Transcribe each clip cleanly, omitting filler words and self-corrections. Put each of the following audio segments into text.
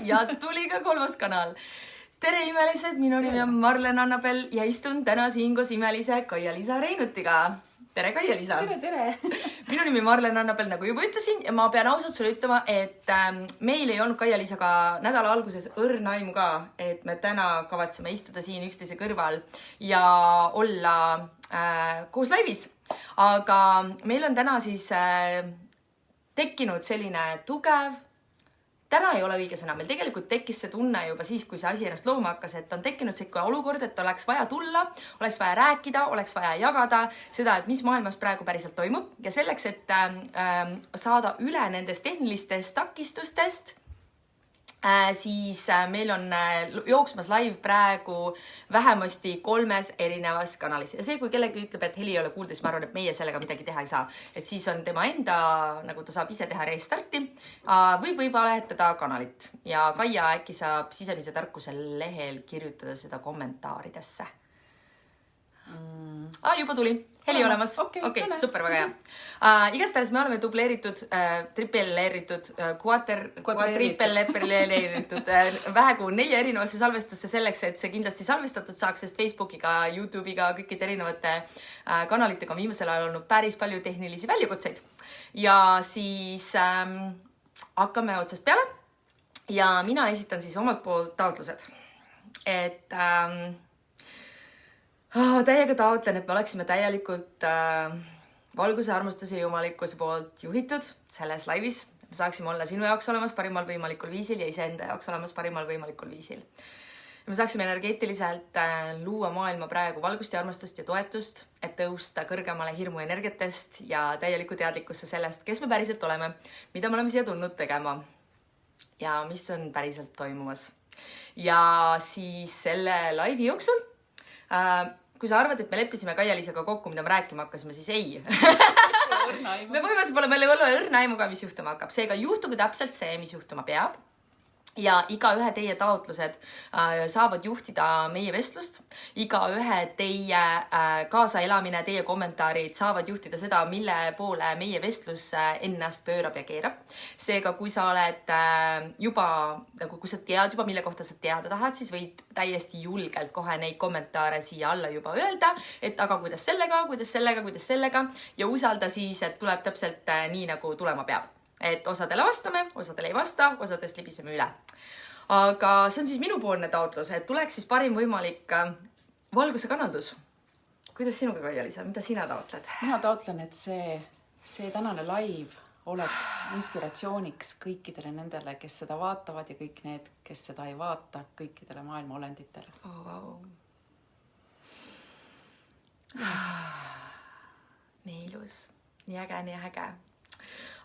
ja tuli ka 3. kanal. Tere imelised, minu nimi on Marlen Annabel ja istun täna siin koos imelise Kaia-Liisa Reinutiga. Tere Kaia-Liisa! Tere! Minu nimi Marlen Annabel, nagu juba ütlesin, ja ma pean ausalt sulle ütlema, et meil ei olnud Kaia-Liisaga nädala alguses õrna aimu ka, et me täna kavatseme istuda siin üksteise kõrval ja olla koos laivis. Aga meil on täna siis tekkinud selline tugev, täna ei ole õige sõna, meil tegelikult tekkis see tunne juba siis, kui see asi ennast looma hakkas, et on tekkinud selline olukord, et oleks vaja tulla, oleks vaja rääkida, oleks vaja jagada seda, et mis maailmas praegu päriselt toimub ja selleks, et saada üle nendest tehnilistest takistustest, siis meil on jooksmas live praegu vähemasti 3 erinevas kanalis. Ja see, kui kellegi ütleb, et heli ei ole kuulda, siis ma arvan, et meie sellega midagi teha ei saa. Et siis on tema enda, nagu ta saab ise teha restarti või vahetada kanalit. Ja Kaia äkki saab sisemise tarkuse lehel kirjutada seda kommentaaridesse. Juba tuli. Heli olemas. Okei, super, väga hea. Igastahes me oleme dubleeritud, tripelleeritud, quadripelleeritud vähe kui 4 erinevasse salvestusse selleks, et see kindlasti salvestatud saaks, sest Facebookiga, YouTube'iga, kõikide erinevate kanalitega on viimasel ajal olnud päris palju tehnilisi väljakutseid. Ja siis hakkame otsast peale ja mina esitan siis omalt poolt taotlused. Et täiega taotlen, et me oleksime täielikult valguse, armastuse ja jumalikkuse poolt juhitud selles laivis. Me saaksime olla sinu jaoks olemas parimal võimalikul viisil ja iseenda jaoks olemas parimal võimalikul viisil. Ja me saaksime energeetiliselt luua maailma praegu valgust ja armastust ja toetust, et tõusta kõrgemale hirmu energiatest ja täielikku teadlikkusse sellest, kes me päriselt oleme, mida me oleme siia tulnud tegema ja mis on päriselt toimumas. Ja siis selle laivi jooksul kui sa arvad, et me leppisime Kaia-Liisaga kokku, mida me rääkima hakkasime, siis ei. Me võimas pole meil olla õrna aimuga, mis juhtuma hakkab. Seega juhtugu täpselt see, mis juhtuma peab. Ja iga ühe teie taotlused saavad juhtida meie vestlust. Iga ühe teie kaasaelamine, teie kommentaarid saavad juhtida seda, mille poole meie vestlus ennast pöörab ja keerab. Seega, kui sa oled juba, kui sa tead juba, mille kohta sa teada tahad, siis võid täiesti julgelt kohe neid kommentaare siia alla juba öelda, et aga kuidas sellega ja usalda siis, et tuleb täpselt nii, nagu tulema peab. Et osadele vastame, osadele ei vasta, osadest libiseme üle. Aga see on siis minupoolne taotlus, et tuleks siis parim võimalik valguse kanaldus. Kuidas sinuga, Kaia-Liisa? Mida sina taotled? Mina taotlen, et see tänane live oleks inspiratsiooniks kõikidele nendele, kes seda vaatavad ja kõik need, kes seda ei vaata, kõikidele maailma olenditele. Nii ilus, nii äge.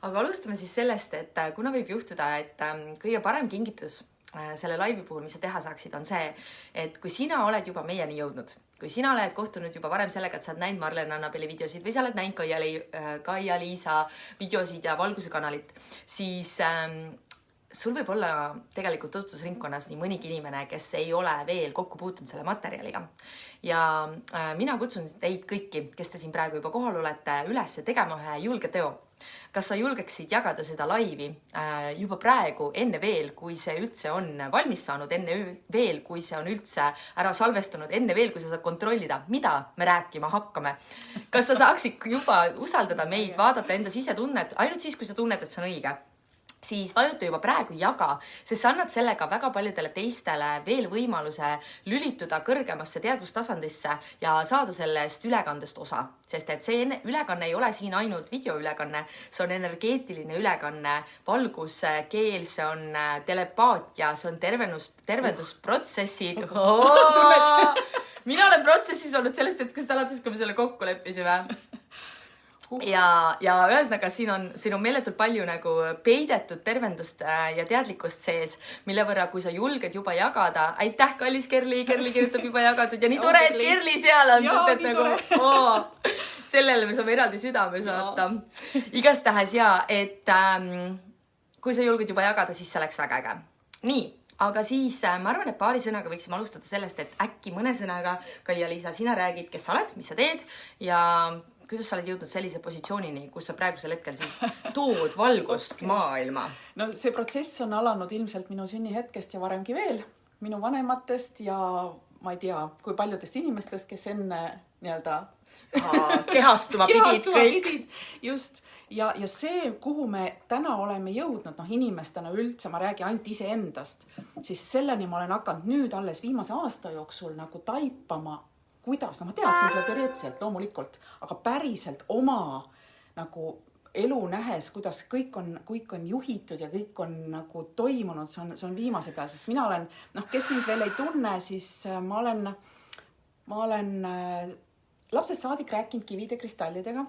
Aga alustame siis sellest, et kuna võib juhtuda, et kõige parem kingitus selle laivi puhul, mis sa teha saaksid, on see, et kui sina oled juba meieni jõudnud, kui sina oled kohtunud juba varem sellega, et sa oled näinud Marlen Annabeli videosid või sa oled näinud Kaia-Liisa videosid ja valguse kanalit, siis sul võib olla tegelikult tutvusringkonnas nii mõnigi inimene, kes ei ole veel kokku puutunud selle materjaliga. Ja mina kutsun teid kõiki, kes te siin praegu juba kohal olete, üles tegema ühe julge teo. Kas sa julgeksid jagada seda laivi juba praegu, enne veel, kui see üldse on valmis saanud, enne veel, kui see on üldse ära salvestunud, enne veel, kui sa saad kontrollida, mida me rääkima hakkame. Kas sa saaksid juba usaldada meid, vaadata enda sisetunnet, ainult siis, kui sa tunned, et see on õige? Siis vajuta juba praegu jaga, sest sa annad sellega väga paljudele teistele veel võimaluse lülituda kõrgemasse teadvustasandisse ja saada sellest ülekandest osa. Sest et see ülekanne ei ole siin ainult videoülekanne, see on energeetiline ülekanne, valgus, keel, see on telepaatia, see on tervendusprotsessid. Mina olen protsessis olnud sellest hetkest alates, kui me selle kokku leppisime. Ja ühesõnaga siin on meeletult palju nagu peidetud tervendust ja teadlikkust sees, mille võrra, kui sa julged juba jagada, aitäh, kallis Kerli kirjutab juba jagatud ja nii tore, et Kerli seal on, sest et nagu sellele me saame eraldi südame saata. Igastahes et kui sa julged juba jagada, siis see oleks väga äge. Nii. Aga siis ma arvan, et paari sõnaga võiksime alustada sellest, et äkki mõne sõnaga, Kaia-Liisa, sina räägid, kes sa oled, mis sa teed ja kuidas sa oled jõudnud sellise positsioonini, kus sa praegusel hetkel siis tood valgust maailma? No see protsess on alanud ilmselt minu sünnihetkest ja varemgi veel, minu vanematest ja ma ei tea, kui paljudest inimestest, kes enne nii-öelda kehastuma pidid kõik. Just. Ja see, kuhu me täna oleme jõudnud, inimestena üldse, ma räägin ainult iseendast, siis selleni ma olen hakanud nüüd alles viimase aasta jooksul nagu taipama, kuidas, ma teadsin seda teoreetiliselt loomulikult, aga päriselt oma nagu elu nähes, kuidas kõik on juhitud ja kõik on nagu toimunud, see on viimase peal, sest mina olen, kes mind veel ei tunne, siis ma olen lapsest saadik rääkinud kivide kristallidega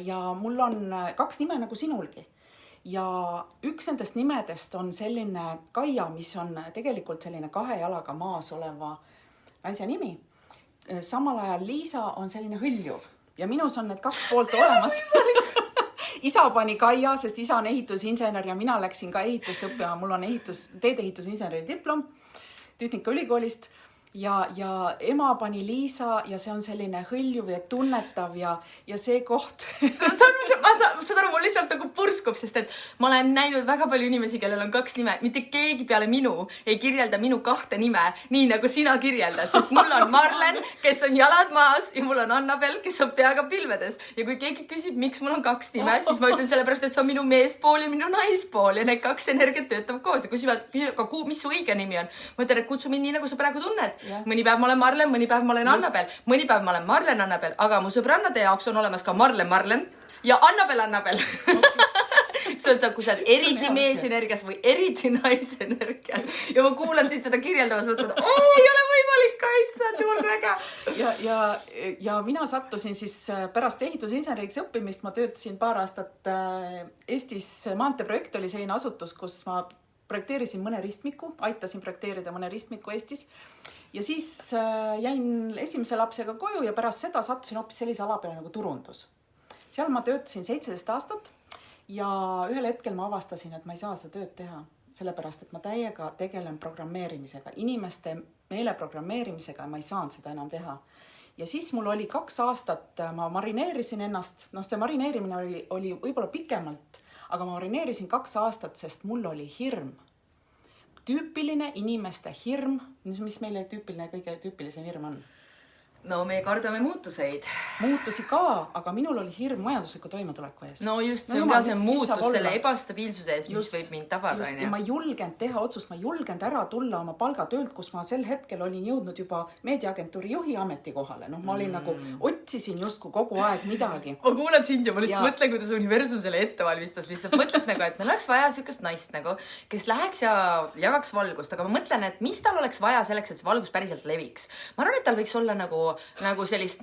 ja mul on 2 nime nagu sinulgi. Ja üks nendest nimedest on selline Kaia, mis on tegelikult selline 2 jalaga maas oleva naise nimi. Samal ajal Liisa on selline hõljuv ja minus on need 2 poolt olemas. Isa pani Kaia, sest isa on ehitusinsener ja mina läksin ka ehitust õppima. Mul on teedeehitusinseneri diplom Tehnikaülikoolist. Ja ema pani Liisa ja see on selline hõljuv ja tunnetav ja see koht. Saad aru, mul lihtsalt nagu purskub, sest et ma olen näinud väga palju inimesi, kellel on 2 nime. Mitte keegi peale minu ei kirjelda minu 2 nime nii, nagu sina kirjeldad, sest mul on Marlen, kes on jalad maas ja mul on Annabel, kes on peaga pilvedes. Ja kui keegi küsib, miks mul on 2 nime, siis ma ütlen sellepärast, et see on minu meespool ja minu naispool ja need 2 energiat töötavad koos. Ja küsivad, mis su õige nimi on? Ma ütlen, et kutsu mind nii, nagu sa praegu tunned. Mõni päev ma olen Marlen, mõni päev ma olen Annabel, mõni päev ma olen Marlen Annabel, aga mu sõbrannade jaoks on olemas ka Marlen ja Annabel. See on, kui sa oled eriti meesenergias või eriti naisenergias ja ma kuulan sind seda kirjeldamas, mõtlen, ei ole võimalik ka, issand, jumal väga. Ja mina sattusin siis pärast ehitusinseneriks õppimist, ma töötasin paar aastat Eestis maanteeprojekt oli selline asutus, kus ma projekteerisin mõne ristmiku, aitasin projekteerida mõne ristmiku Eestis ja siis jäin esimese lapsega koju ja pärast seda sattusin hoopis sellise ala peale nagu turundus. Seal ma töötasin 17 aastat ja ühel hetkel ma avastasin, et ma ei saa seda tööd teha, sellepärast, et ma täiega tegelen programmeerimisega, inimeste meele programmeerimisega ja ma ei saanud seda enam teha. Ja siis mul oli 2 aastat, ma marineerisin ennast, see marineerimine oli võib-olla pikemalt, aga ma marineerisin 2 aastat, sest mul oli hirm. Tüüpiline inimeste hirm, mis meile kõige tüüpilisem hirm on? No me kardame muutuseid. Muutusi ka, aga minul oli hirm majandusliku toimetuleku ees. No just, see on ka see muutus selle ebastabiilsuse ees, mis võib mind tabada. Ja ma julgenud teha otsust, ma julgenud ära tulla oma palgatöölt, kus ma sel hetkel olin jõudnud juba meediaagentuuri juhi ametikohale. Ma olin nagu, otsisin justkui kogu aeg midagi. Ma kuulan sind ja ma lihtsalt mõtlen, kuidas universum selle ette valmistas. Lihtsalt mõtles nagu, et meil oleks vaja sükest naist nagu, kes läheks ja jagaks valgust. Aga ma mõtlen, et mis tal oleks vaja selleks, et see valgus päriselt leviks. Ma arvan, et tal võiks olla nagu sellist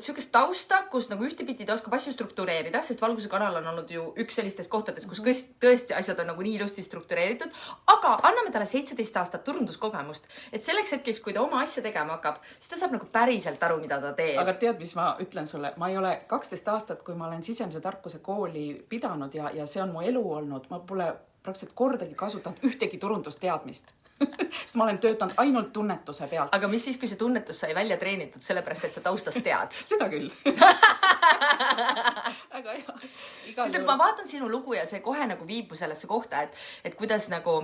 sükest tausta, kus nagu ühtepidi ta oskab asju struktureerida, sest valguse kanal on olnud ju üks sellistest kohtades, kus tõesti asjad on nagu nii ilusti struktureeritud, aga anname talle 17 aastat turunduskogemust, et selleks hetkeks, kui ta oma asja tegema hakkab, siis ta saab nagu päriselt aru, mida ta teeb. Aga tead, mis ma ütlen sulle? Ma ei ole 12 aastat, kui ma olen sisemise tarkuse kooli pidanud ja see on mu elu olnud, ma pole praktiliselt kordagi kasutanud ühtegi turundusteadmist. Sest ma olen töötanud ainult tunnetuse pealt. Aga mis siis, kui see tunnetus sai välja treenitud, sellepärast, et sa taustas tead? Seda küll. Aga jah. Sest ma vaatan sinu lugu ja see kohe nagu viibu sellesse kohta, et kuidas nagu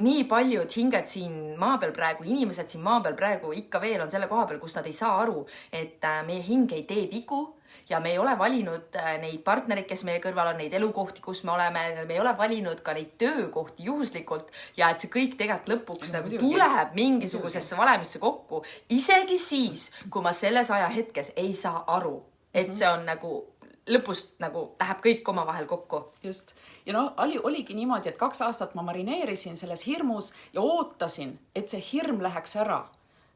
nii paljud hinged siin maa peal praegu, inimesed siin maa peal praegu ikka veel on selle koha peal, kus nad ei saa aru, et meie hing ei tee vigu ja me ei ole valinud neid partnereid, kes meie kõrval on, neid elukohti, kus me oleme, me ei ole valinud ka neid töökohti juhuslikult ja et see kõik tegelikult lõpuks nagu tuleb mingisugusesse valemisse kokku, isegi siis, kui ma selles ajahetkes ei saa aru, et see on nagu lõpust nagu läheb kõik omavahel kokku. Just. Ja oligi niimoodi, et 2 aastat ma marineerisin selles hirmus ja ootasin, et see hirm läheks ära.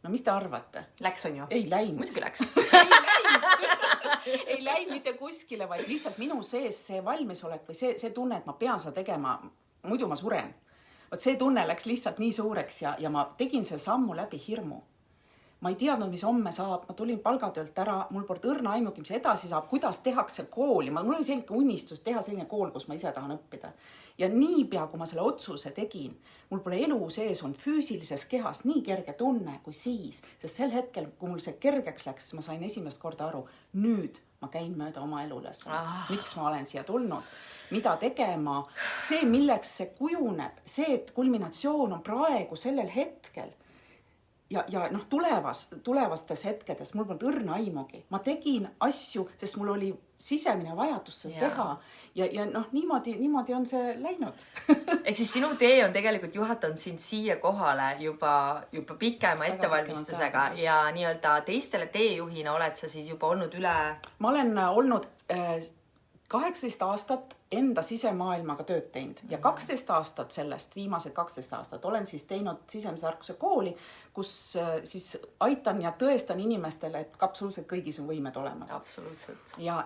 No mis te arvate? Läks on ju? Ei läinud. Muidugi läks. Ei läinud mitte kuskile, vaid lihtsalt minu sees see valmisolek või see tunne, et ma pean seda tegema, muidu ma suren. Vot see tunne läks lihtsalt nii suureks ja ma tegin see sammu läbi hirmu. ma ei teadnud, mis homme saab, ma tulin palgatöölt ära, mul polnud õrna aimugi, mis edasi saab, kuidas tehakse kooli. Mul oli selline unistus teha selline kool, kus ma ise tahan õppida. Ja niipea, kui ma selle otsuse tegin, mul pole elu sees on füüsilises kehas nii kerge tunne kui siis, sest sel hetkel, kui mul see kergeks läks, ma sain esimest korda aru, nüüd ma käin mööda oma elulesannet. Miks ma olen siia tulnud? Mida tegema? See, milleks see kujuneb, see, et kulminatsioon on praegu sellel hetkel, ja tulevastes hetkedes mul polnud õrna aimugi. Ma tegin asju, sest mul oli sisemine vajadus seda teha. Ja niimoodi on see läinud. Ehk siis sinu tee on tegelikult juhatanud sind siia kohale juba pikema ettevalmistusega ja nii-öelda teistele teejuhina oled sa siis juba olnud üle... Ma olen olnud 18 aastat enda sisemaailmaga tööd teinud ja 12 aastat sellest, viimased 12 aastat olen siis teinud sisemise tarkuse kooli, kus siis aitan ja tõestan inimestele, et absoluutselt kõigis on võimed olemas. Absoluutselt. Ja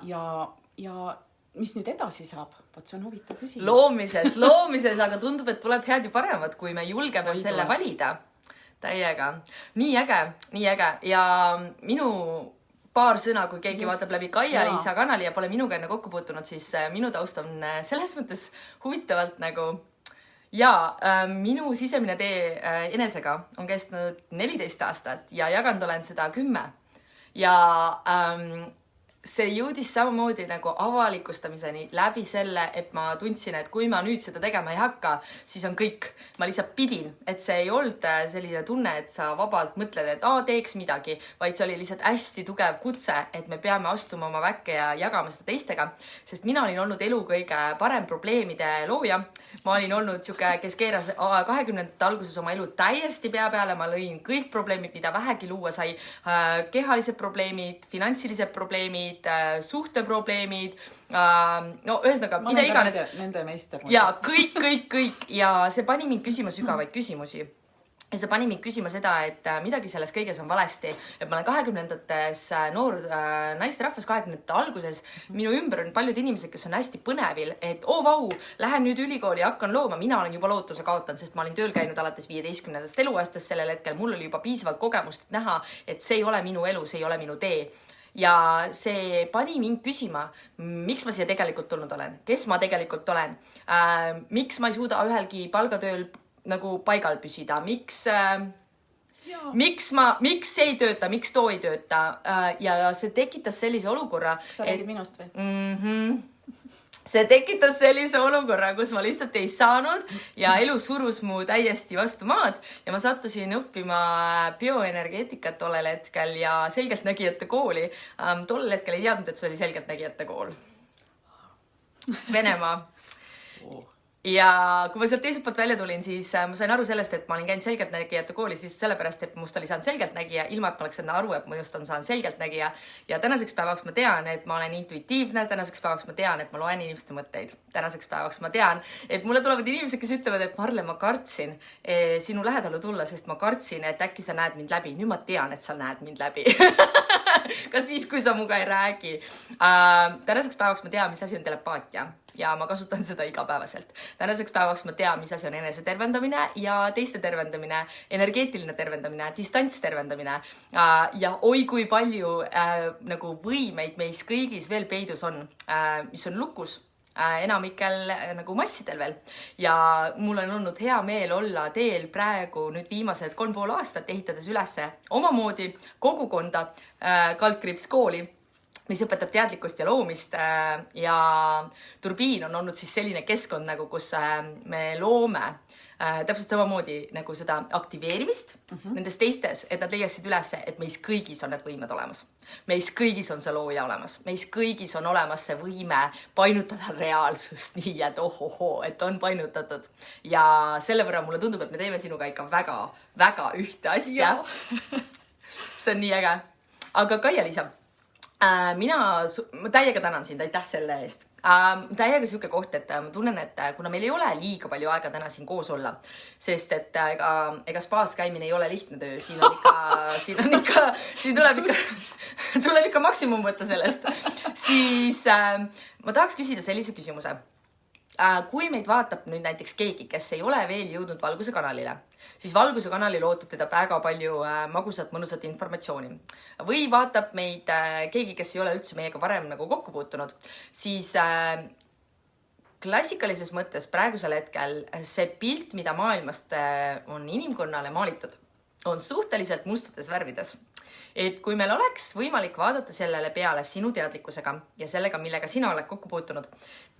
mis nüüd edasi saab? Vaat see on huvitav küsimus. Loomises, aga tundub, et tuleb head ja paremat, kui me julgeme selle valida täiega. Nii äge. Ja minu... paar sõna, kui keegi vaatab läbi Kaia-Liisa kanali ja pole minuga enne kokku puutunud, siis minu taust on selles mõttes huvitavalt nagu... minu sisemine tee enesega on kestnud 14 aastat ja jaganud olen seda 10. Ja see jõudis samamoodi nagu avalikustamiseni läbi selle, et ma tundsin, et kui ma nüüd seda tegema ei hakka, siis on kõik. Ma lihtsalt pidin, et see ei olnud selline tunne, et sa vabalt mõtled, et teeks midagi, vaid see oli lihtsalt hästi tugev kutse, et me peame astuma oma väkke ja jagama seda teistega, sest mina olin olnud elu kõige parem probleemide looja. Ma olin olnud siuke, kes keeras 20. alguses oma elu täiesti pea peale, ma lõin kõik probleemid, mida vähegi luua sai, kehalised probleemid, finantsilised probleemid, suhteprobleemid, ühesõnaga, mida iganes. Nende meister. Ja kõik. Ja see pani mind küsima sügavaid küsimusi. Ja see pani mind küsima seda, et midagi selles kõiges on valesti. Et ma olen 20-ndates noor naisterahvas 20-ndate alguses. Minu ümber on paljud inimesed, kes on hästi põnevil, et vau, lähen nüüd ülikooli ja hakkan looma. Mina olen juba lootuse kaotanud, sest ma olin tööl käinud alates 15. eluaastast sellel hetkel. Mul oli juba piisavalt kogemust, et näha, et see ei ole minu elu, see ei ole minu tee. Ja see pani mind küsima, miks ma siia tegelikult tulnud olen, kes ma tegelikult olen, miks ma ei suuda ühelgi palgatööl nagu paigal püsida, miks see ei tööta, miks too ei tööta ja see tekitas sellise olukorra. Sa räägid minust või? See tekitas sellise olukorra, kus ma lihtsalt ei saanud ja elu surus mu täiesti vastu maad ja ma sattusin õppima bioenergeetikat tollel hetkel ja selgeltnägijate kooli. Tollel hetkel ei teadnud, et see oli selgeltnägijate kool. Venemaa. Ja kui ma sealt teiselt poolt välja tulin, siis ma sain aru sellest, et ma olin käinud selgeltnägijate koolis lihtsalt sellepärast, et must oli saanud selgeltnägija, ilma et ma oleks enda aru, et ma just on saanud selgeltnägija. Ja tänaseks päevaks ma tean, et ma olen intuitiivne, tänaseks päevaks ma tean, et ma loen inimeste mõtteid. Tänaseks päevaks ma tean, et mulle tulevad inimesed, kes ütlevad, et Marle, ma kartsin sinu lähedalu tulla, sest ma kartsin, et äkki sa näed mind läbi. Nüüd ma tean, et sa näed mind läbi. Ka siis, kui sa muga ei räägi. Tänaseks päevaks ma tean, mis asi on telepaatia. Ja ma kasutan seda igapäevaselt. Tänaseks päevaks ma tean, mis asi on enese tervendamine ja teiste tervendamine, energeetiline tervendamine, distants tervendamine. Ja oi kui palju nagu võimeid meis kõigis veel peidus on, mis on lukus. Enamikel nagu massidel veel. Ja mul on olnud hea meel olla teel praegu nüüd viimased 3,5 aastat ehitades ülesse omamoodi kogukonda kaldkriips kooli, mis õpetab teadlikkust ja loomist ja turbiin on olnud siis selline keskkond, nagu kus me loome täpselt samamoodi nagu seda aktiveerimist nendes teistes, et nad leiaksid üles, et meis kõigis on need võimed olemas. Meis kõigis on see looja olemas. Meis kõigis on olemas see võime painutada reaalsust nii, et et on painutatud. Ja selle võrra mulle tundub, et me teeme sinuga ikka väga, väga ühte asja. See on nii äge. Aga Kaia-Liisa, mina täiega tänan sind, aitäh selle eest. Täiega siuke koht, et ma tunnen, et kuna meil ei ole liiga palju aega täna siin koos olla, sest et ega spaas käimine ei ole lihtne töö, siin tuleb ikka maksimum võtta sellest, siis ma tahaks küsida sellise küsimuse. Kui meid vaatab nüüd näiteks keegi, kes ei ole veel jõudnud Valguse kanalile, siis Valguse kanalil ootab teda väga palju magusat, mõnusat informatsiooni. Või vaatab meid keegi, kes ei ole üldse meiega varem nagu kokku puutunud, siis klassikalises mõttes praegusel hetkel see pilt, mida maailmast on inimkonnale maalitud, on suhteliselt mustades värvides. Et kui meil oleks võimalik vaadata sellele peale sinu teadlikkusega ja sellega, millega sina oled kokku puutunud,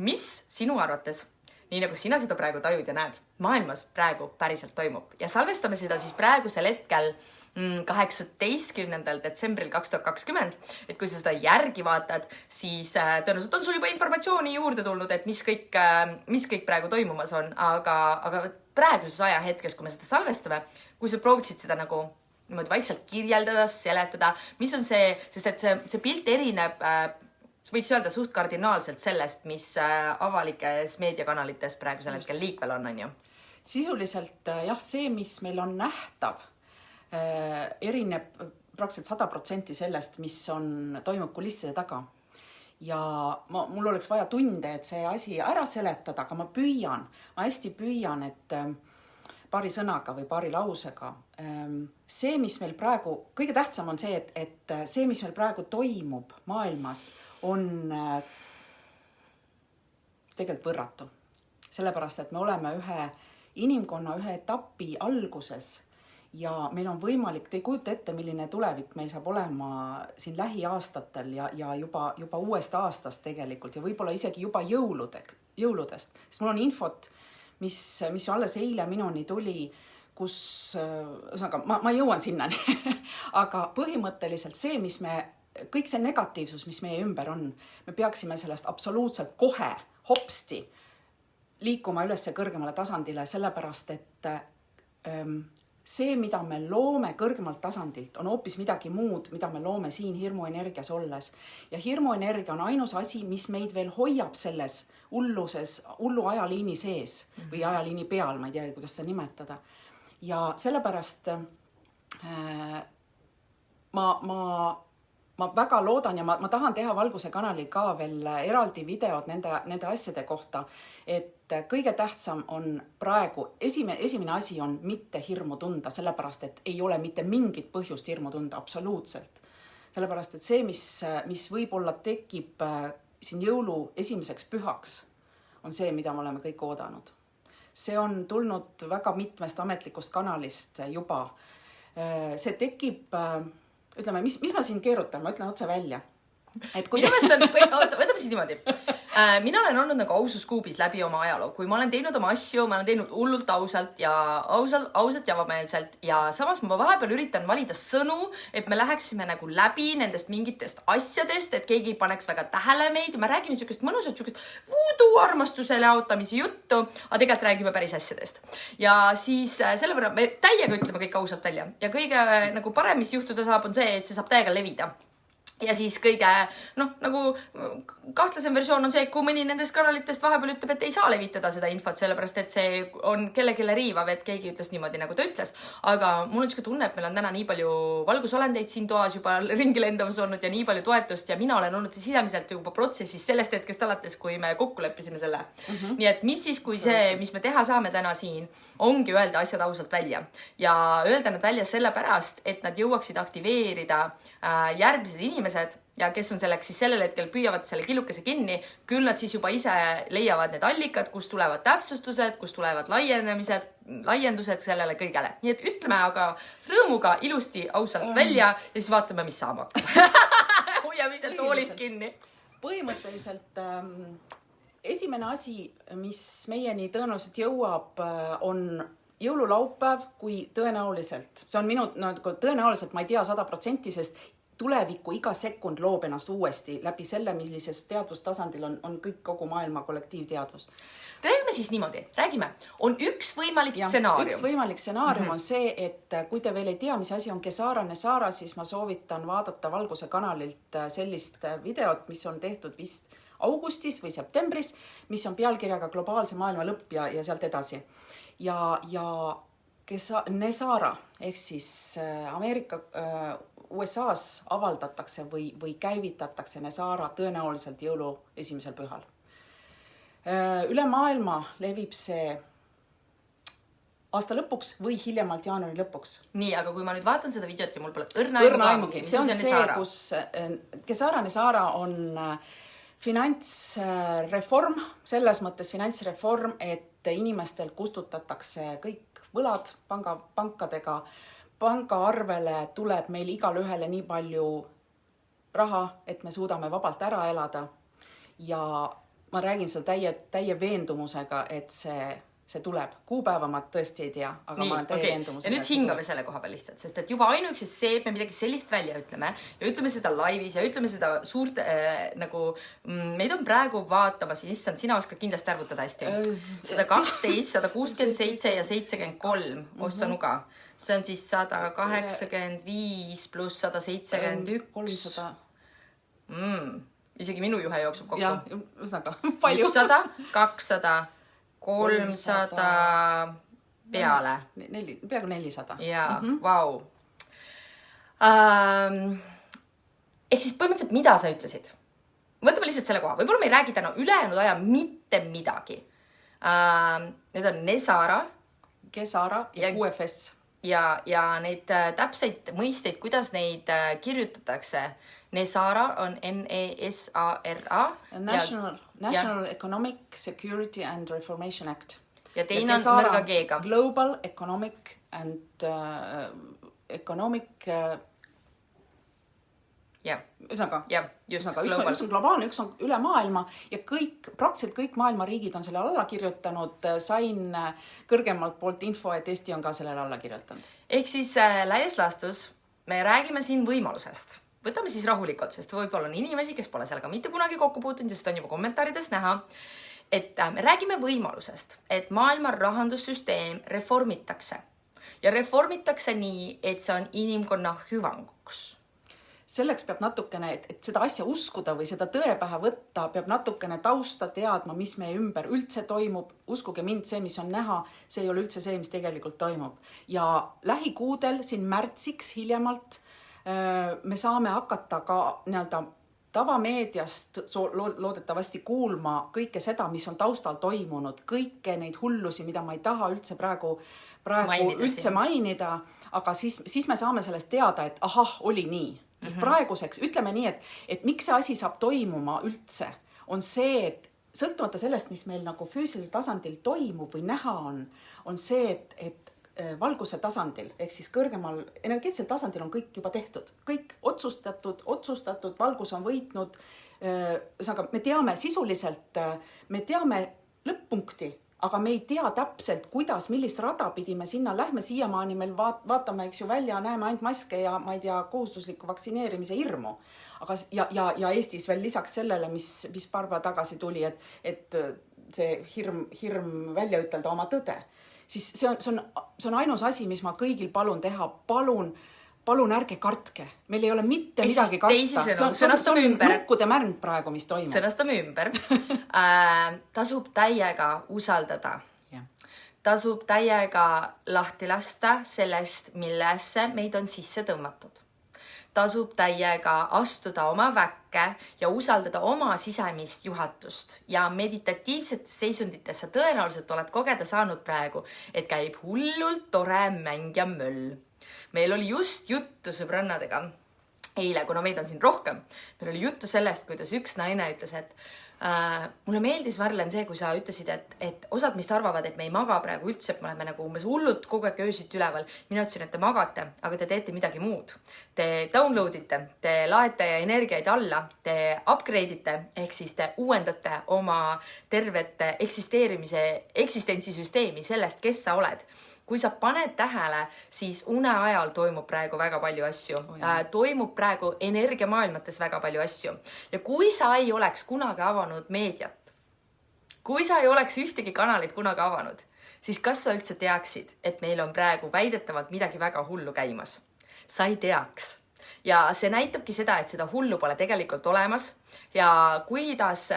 mis sinu arvates, nii nagu sina seda praegu tajud ja näed, maailmas praegu päriselt toimub. Ja salvestame seda siis praegusel hetkel 18. detsembril 2020, et kui sa seda järgi vaatad, siis tõenäoliselt on sul juba informatsiooni juurde tulnud, et mis kõik praegu toimumas on, aga praeguses ajahetkes, kui me seda salvestame, kui sa prooviksid seda nagu niimoodi vaikselt kirjeldada, seletada, mis on see, sest et see pilt erineb, võiks öelda suht kardinaalselt sellest, mis avalikes meediakanalites praegusel hetkel liikvel on ju? Sisuliselt jah, see, mis meil on nähtav, erineb praktiliselt 100% sellest, mis toimub kulisside taga. Ja mul oleks vaja tunde, et see asi ära seletada, aga ma hästi püüan, et paari sõnaga või paari lausega. See, mis meil praegu, kõige tähtsam on see, et see, mis meil praegu toimub maailmas, on tegelikult võrratu. Sellepärast, et me oleme inimkonna ühe etapi alguses ja meil on võimalik, te ei kujuta ette, milline tulevik meil saab olema siin lähiaastatel ja juba uuest aastast tegelikult ja võib-olla isegi juba jõuludest. Sest mul on infot, mis alles eile minuni tuli, kus, ma jõuan sinnani, aga põhimõtteliselt see, kõik see negatiivsus, mis meie ümber on, me peaksime sellest absoluutselt kohe hopsti liikuma üles kõrgemale tasandile, sellepärast, et see, mida me loome kõrgemalt tasandilt, on hoopis midagi muud, mida me loome siin hirmuenergias olles. Ja hirmuenergia on ainus asi, mis meid veel hoiab selles hullu ajaliini sees või ajaliini peal, ma ei tea, kuidas seda nimetada. Ja sellepärast ma väga loodan ja ma tahan teha Valguse kanalil ka veel eraldi videod nende asjade kohta, et kõige tähtsam on praegu, esimene asi on mitte hirmu tunda, sellepärast, et ei ole mitte mingit põhjust hirmu tunda, absoluutselt. Sellepärast, et see, mis võib-olla tekib siin jõulu esimeseks pühaks, on see, mida me oleme kõik oodanud. See on tulnud väga mitmest ametlikust kanalist juba. See tekib, ütleme, mis ma siin keerutan, ma ütlen otse välja. Minu meelest on, võtame siis niimoodi. Mina olen olnud nagu aususkuubis läbi oma ajaloo. Kui ma olen teinud oma asju, ma olen teinud hullult ausalt ja ausalt ja avameelselt ja samas ma vahepeal üritan valida sõnu, et me läheksime nagu läbi nendest mingitest asjadest, et keegi paneks väga tähele meid. Me räägime sükest mõnusat, sükest voodoo armastusele jaotamise juttu, aga tegelikult räägime päris asjadest. Ja siis selle võrra me täiega ütleme kõik ausalt välja. Ja kõige nagu parem, mis juhtuda saab, on see, et see saab täiega levida. Ja siis kõige, nagu kahtlasem versioon on see, kui mõni nendest kanalitest vahepeal ütleb, et ei saa levitada seda infot, sellepärast, et see on kellelegi riivav, et keegi ütles niimoodi, nagu ta ütles. Aga mul on niisugune tunne, et meil on täna nii palju valgusolendeid siin toas juba ringi lendamas olnud ja nii palju toetust ja mina olen olnud sisemiselt juba protsessis sellest hetkest alates, kui me kokku leppisime selle. Nii et mis siis, kui see, mis me teha saame täna siin, ongi öelda asjad ausalt välja. Ja öelda nad välja sellepärast, et nad jõuaksid aktiveerida järgmised inimesed ja kes on selleks siis sellel hetkel püüavad selle killukese kinni, küll nad siis juba ise leiavad need allikad, kus tulevad täpsustused, kus tulevad laiendused sellele kõigele. Nii et ütleme aga rõõmuga ilusti ausalt välja ja siis vaatame, mis saab hakkab. Hoiame ise toolist kinni. Põhimõtteliselt esimene asi, mis meieni tõenäoliselt jõuab, on jõululaupäev, kui tõenäoliselt, see on tõenäoliselt, ma ei tea 100%, sest tulevikku iga sekund loob ennast uuesti läbi selle, millises teadvustasandil on kõik kogu maailma kollektiivteadvus. Räägime siis niimoodi, räägime. On üks võimalik stsenaarium. Üks võimalik stsenaarium on see, et kui te veel ei tea, mis asi on Kesara Nesara, siis ma soovitan vaadata Valguse kanalilt sellist videot, mis on tehtud vist augustis või septembris, mis on pealkirjaga globaalse maailma lõpp ja sealt edasi. Ja Nesara ehk siis Ameerika USA-s avaldatakse või käivitatakse Nesara tõenäoliselt jõulu esimesel pühal. Üle maailma levib see aasta lõpuks või hiljemalt jaanuari lõpuks. Nii, aga kui ma nüüd vaatan seda videot ja mul pole õrna aimugi. See on see, kus Kesara Nesara on finantsreform, selles mõttes finantsreform, et inimestel kustutatakse kõik võlad pankadega. Pangaarvele tuleb meil igal ühele nii palju raha, et me suudame vabalt ära elada. Ja ma räägin seda täie veendumusega, et see tuleb. Kuupäeva ma tõesti ei tea, aga nii, ma olen täie veendumusega. Ja nüüd hingame selle koha peal lihtsalt, sest et juba ainuüksi see, et me midagi sellist välja ütleme ja ütleme seda laivis ja ütleme seda suurt nagu meid on praegu vaatamas, issand, sina oskad kindlasti arvutada hästi. 112, 167 ja 73 ossa nuga. See on siis 185 pluss 171. 300. Isegi minu juhe jooksub kokku. Ja, üsnaga palju. 100, 200, 300 peale. Peaaegu 400. Jaa, vau. Ehk siis põhimõtteliselt, mida sa ütlesid? Võtame lihtsalt selle koha. Võib-olla me ei räägi täna ülejäänud aja mitte midagi. Need on Nesara. Kesara ja QFS. Ja neid täpseid mõisteid, kuidas neid kirjutatakse. Nesara on N-E-S-A-R-A. National Economic Security and Reformation Act. Ja teine on nõrga G-ga. Global Economic and Economic üsnaga, üks on globaalne, üks on üle maailma ja praktiliselt kõik maailma riigid on sellele alla kirjutanud. Sain kõrgemalt poolt info, et Eesti on ka sellele alla kirjutanud. Ehk siis laias laastus me räägime siin võimalusest. Võtame siis rahulikult, sest võib-olla on inimesi, kes pole sellega mitte kunagi kokku puutunud ja seda on juba kommentaarides näha. Et me räägime võimalusest, et maailma rahandussüsteem reformitakse ja reformitakse nii, et see on inimkonna hüvanguks. Selleks peab natukene, et seda asja uskuda või seda tõe pähe võtta, peab natukene tausta teadma, mis meie ümber üldse toimub. Uskuge mind, see, mis on näha, see ei ole üldse see, mis tegelikult toimub. Ja lähikuudel, siin märtsiks hiljemalt, me saame hakata ka tavameediast loodetavasti kuulma kõike seda, mis on taustal toimunud, kõike neid hullusi, mida ma ei taha üldse praegu mainida, aga siis me saame sellest teada, et ahah, oli nii. Sest praeguseks, ütleme nii, et miks see asi saab toimuma üldse, on see, et sõltumata sellest, mis meil nagu füüsilisel tasandil toimub või näha on see, et valguse tasandil, ehk siis kõrgemal energeetilisel tasandil on kõik juba tehtud. Kõik otsustatud, valgus on võitnud. Me teame sisuliselt, me teame lõpp-punkti, aga me ei tea täpselt, kuidas, millist rada pidi me sinna lähme. Siiamaani meil vaatame, eks ju, välja, näeme ainult maske ja ma ei tea, kohustusliku vaktsineerimise hirmu. Ja Eestis veel lisaks sellele, mis paar päeva tagasi tuli, et see hirm välja ütelda oma tõde. Siis see on ainus asi, mis ma kõigil palun teha. Palun ärge kartke. Meil ei ole mitte midagi karta. See on nukkude märg praegu, mis toimub. Sõnastame ümber. Tasub täiega usaldada. Tasub täiega lahti lasta sellest, millesse meid on sisse tõmmatud. Tasub täiega astuda oma väkke ja usaldada oma sisemist juhatust. Ja meditatiivsetes seisunditesse tõenäoliselt oled kogeda saanud praegu, et käib hullult tore mäng ja möll. Meil oli just juttu sõbrannadega eile, kuna meid on siin rohkem. Meil oli juttu sellest, kuidas üks naine ütles, et mulle meeldis, Marlen, see, kui sa ütlesid, et osad mist arvavad, et me ei maga praegu üldse, et me oleme nagu umbes hullult kogu aeg öösiti üleval. Mina ütlesin, et te magate, aga te teete midagi muud. Te downloadite, te laete energiaid alla, te upgrade'ite, ehk siis te uuendate oma tervet eksistentsisüsteemi sellest, kes sa oled. Kui sa paned tähele, siis une ajal toimub praegu väga palju asju. Toimub praegu energiamaailmates väga palju asju. Ja kui sa ei oleks kunagi avanud meediat, kui sa ei oleks ühtegi kanalit kunagi avanud, siis kas sa üldse teaksid, et meil on praegu väidetavalt midagi väga hullu käimas? Sa ei teaks. Ja see näitabki seda, et seda hullu pole tegelikult olemas. Ja kuidas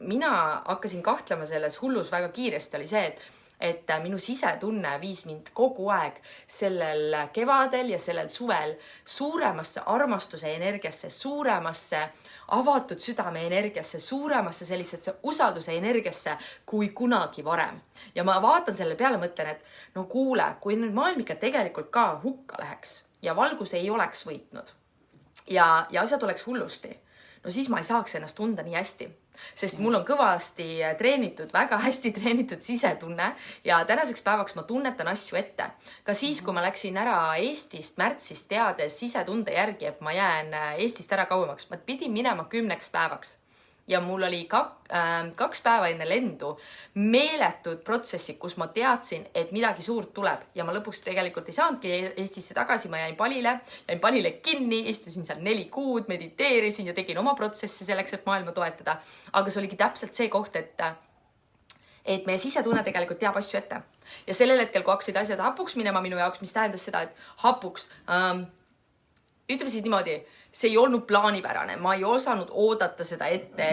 mina hakkasin kahtlema selles hullus väga kiiresti, oli see, et et minu sisetunne viis mind kogu aeg sellel kevadel ja sellel suvel suuremasse armastuse energiasse, suuremasse avatud südame energiasse, suuremasse sellisesse usalduse energiasse kui kunagi varem. Ja ma vaatan selle peale, mõtlen, et no kuule, kui nüüd maailm ikka tegelikult ka hukka läheks ja valgus ei oleks võitnud ja asjad oleks hullusti, no siis ma ei saaks ennast tunda nii hästi. Sest mul on kõvasti treenitud, väga hästi treenitud sisetunne ja tänaseks päevaks ma tunnetan asju ette. Ka siis, kui ma läksin ära Eestist märtsist teades sisetunde järgi, et ma jään Eestist ära kauemaks, ma pidin minema 10 päevaks. Ja mul oli 2 päeva enne lendu meeletud protsessid, kus ma teadsin, et midagi suurt tuleb. Ja ma lõpuks tegelikult ei saanudki Eestisse tagasi, ma jäin palile kinni, istusin seal 4 kuud, mediteerisin ja tegin oma protsessi selleks, et maailma toetada. Aga see oligi täpselt see koht, et meie sisetunne tegelikult teab asju ette. Ja sellel hetkel, kui hakkasid asjad hapuks minema minu jaoks, mis tähendas seda, et hapuks, ütleme siis niimoodi, see ei olnud plaanipärane, ma ei osanud oodata seda ette,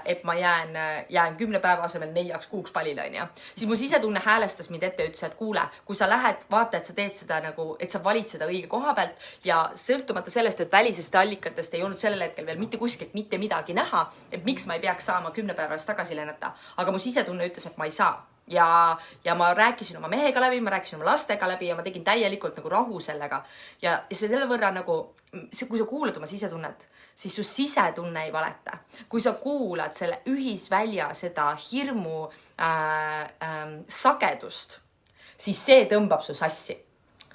et ma jään 10 päeva asemel 4 kuuks palile, on ja. Siis mu sisetunne häälestas mind ette ja ütles, et kuule, kui sa lähed, vaata, et sa teed seda nagu, et sa valid seda õige koha pealt ja sõltumata sellest, et välisest allikatest ei olnud sellel hetkel veel mitte kuskilt mitte midagi näha, et miks ma ei peaks saama 10 päeva tagasi lennata. Aga mu sisetunne ütles, et ma ei saa. Ja ma rääkisin oma mehega läbi, ma rääkisin oma lastega läbi ja ma tegin täielikult nagu rahu sellega. Ja selle võrra nagu, kui sa kuulad oma sisetunnet, siis su sisetunne ei valeta. Kui sa kuulad selle ühisvälja, seda hirmu sagedust, siis see tõmbab su sassi.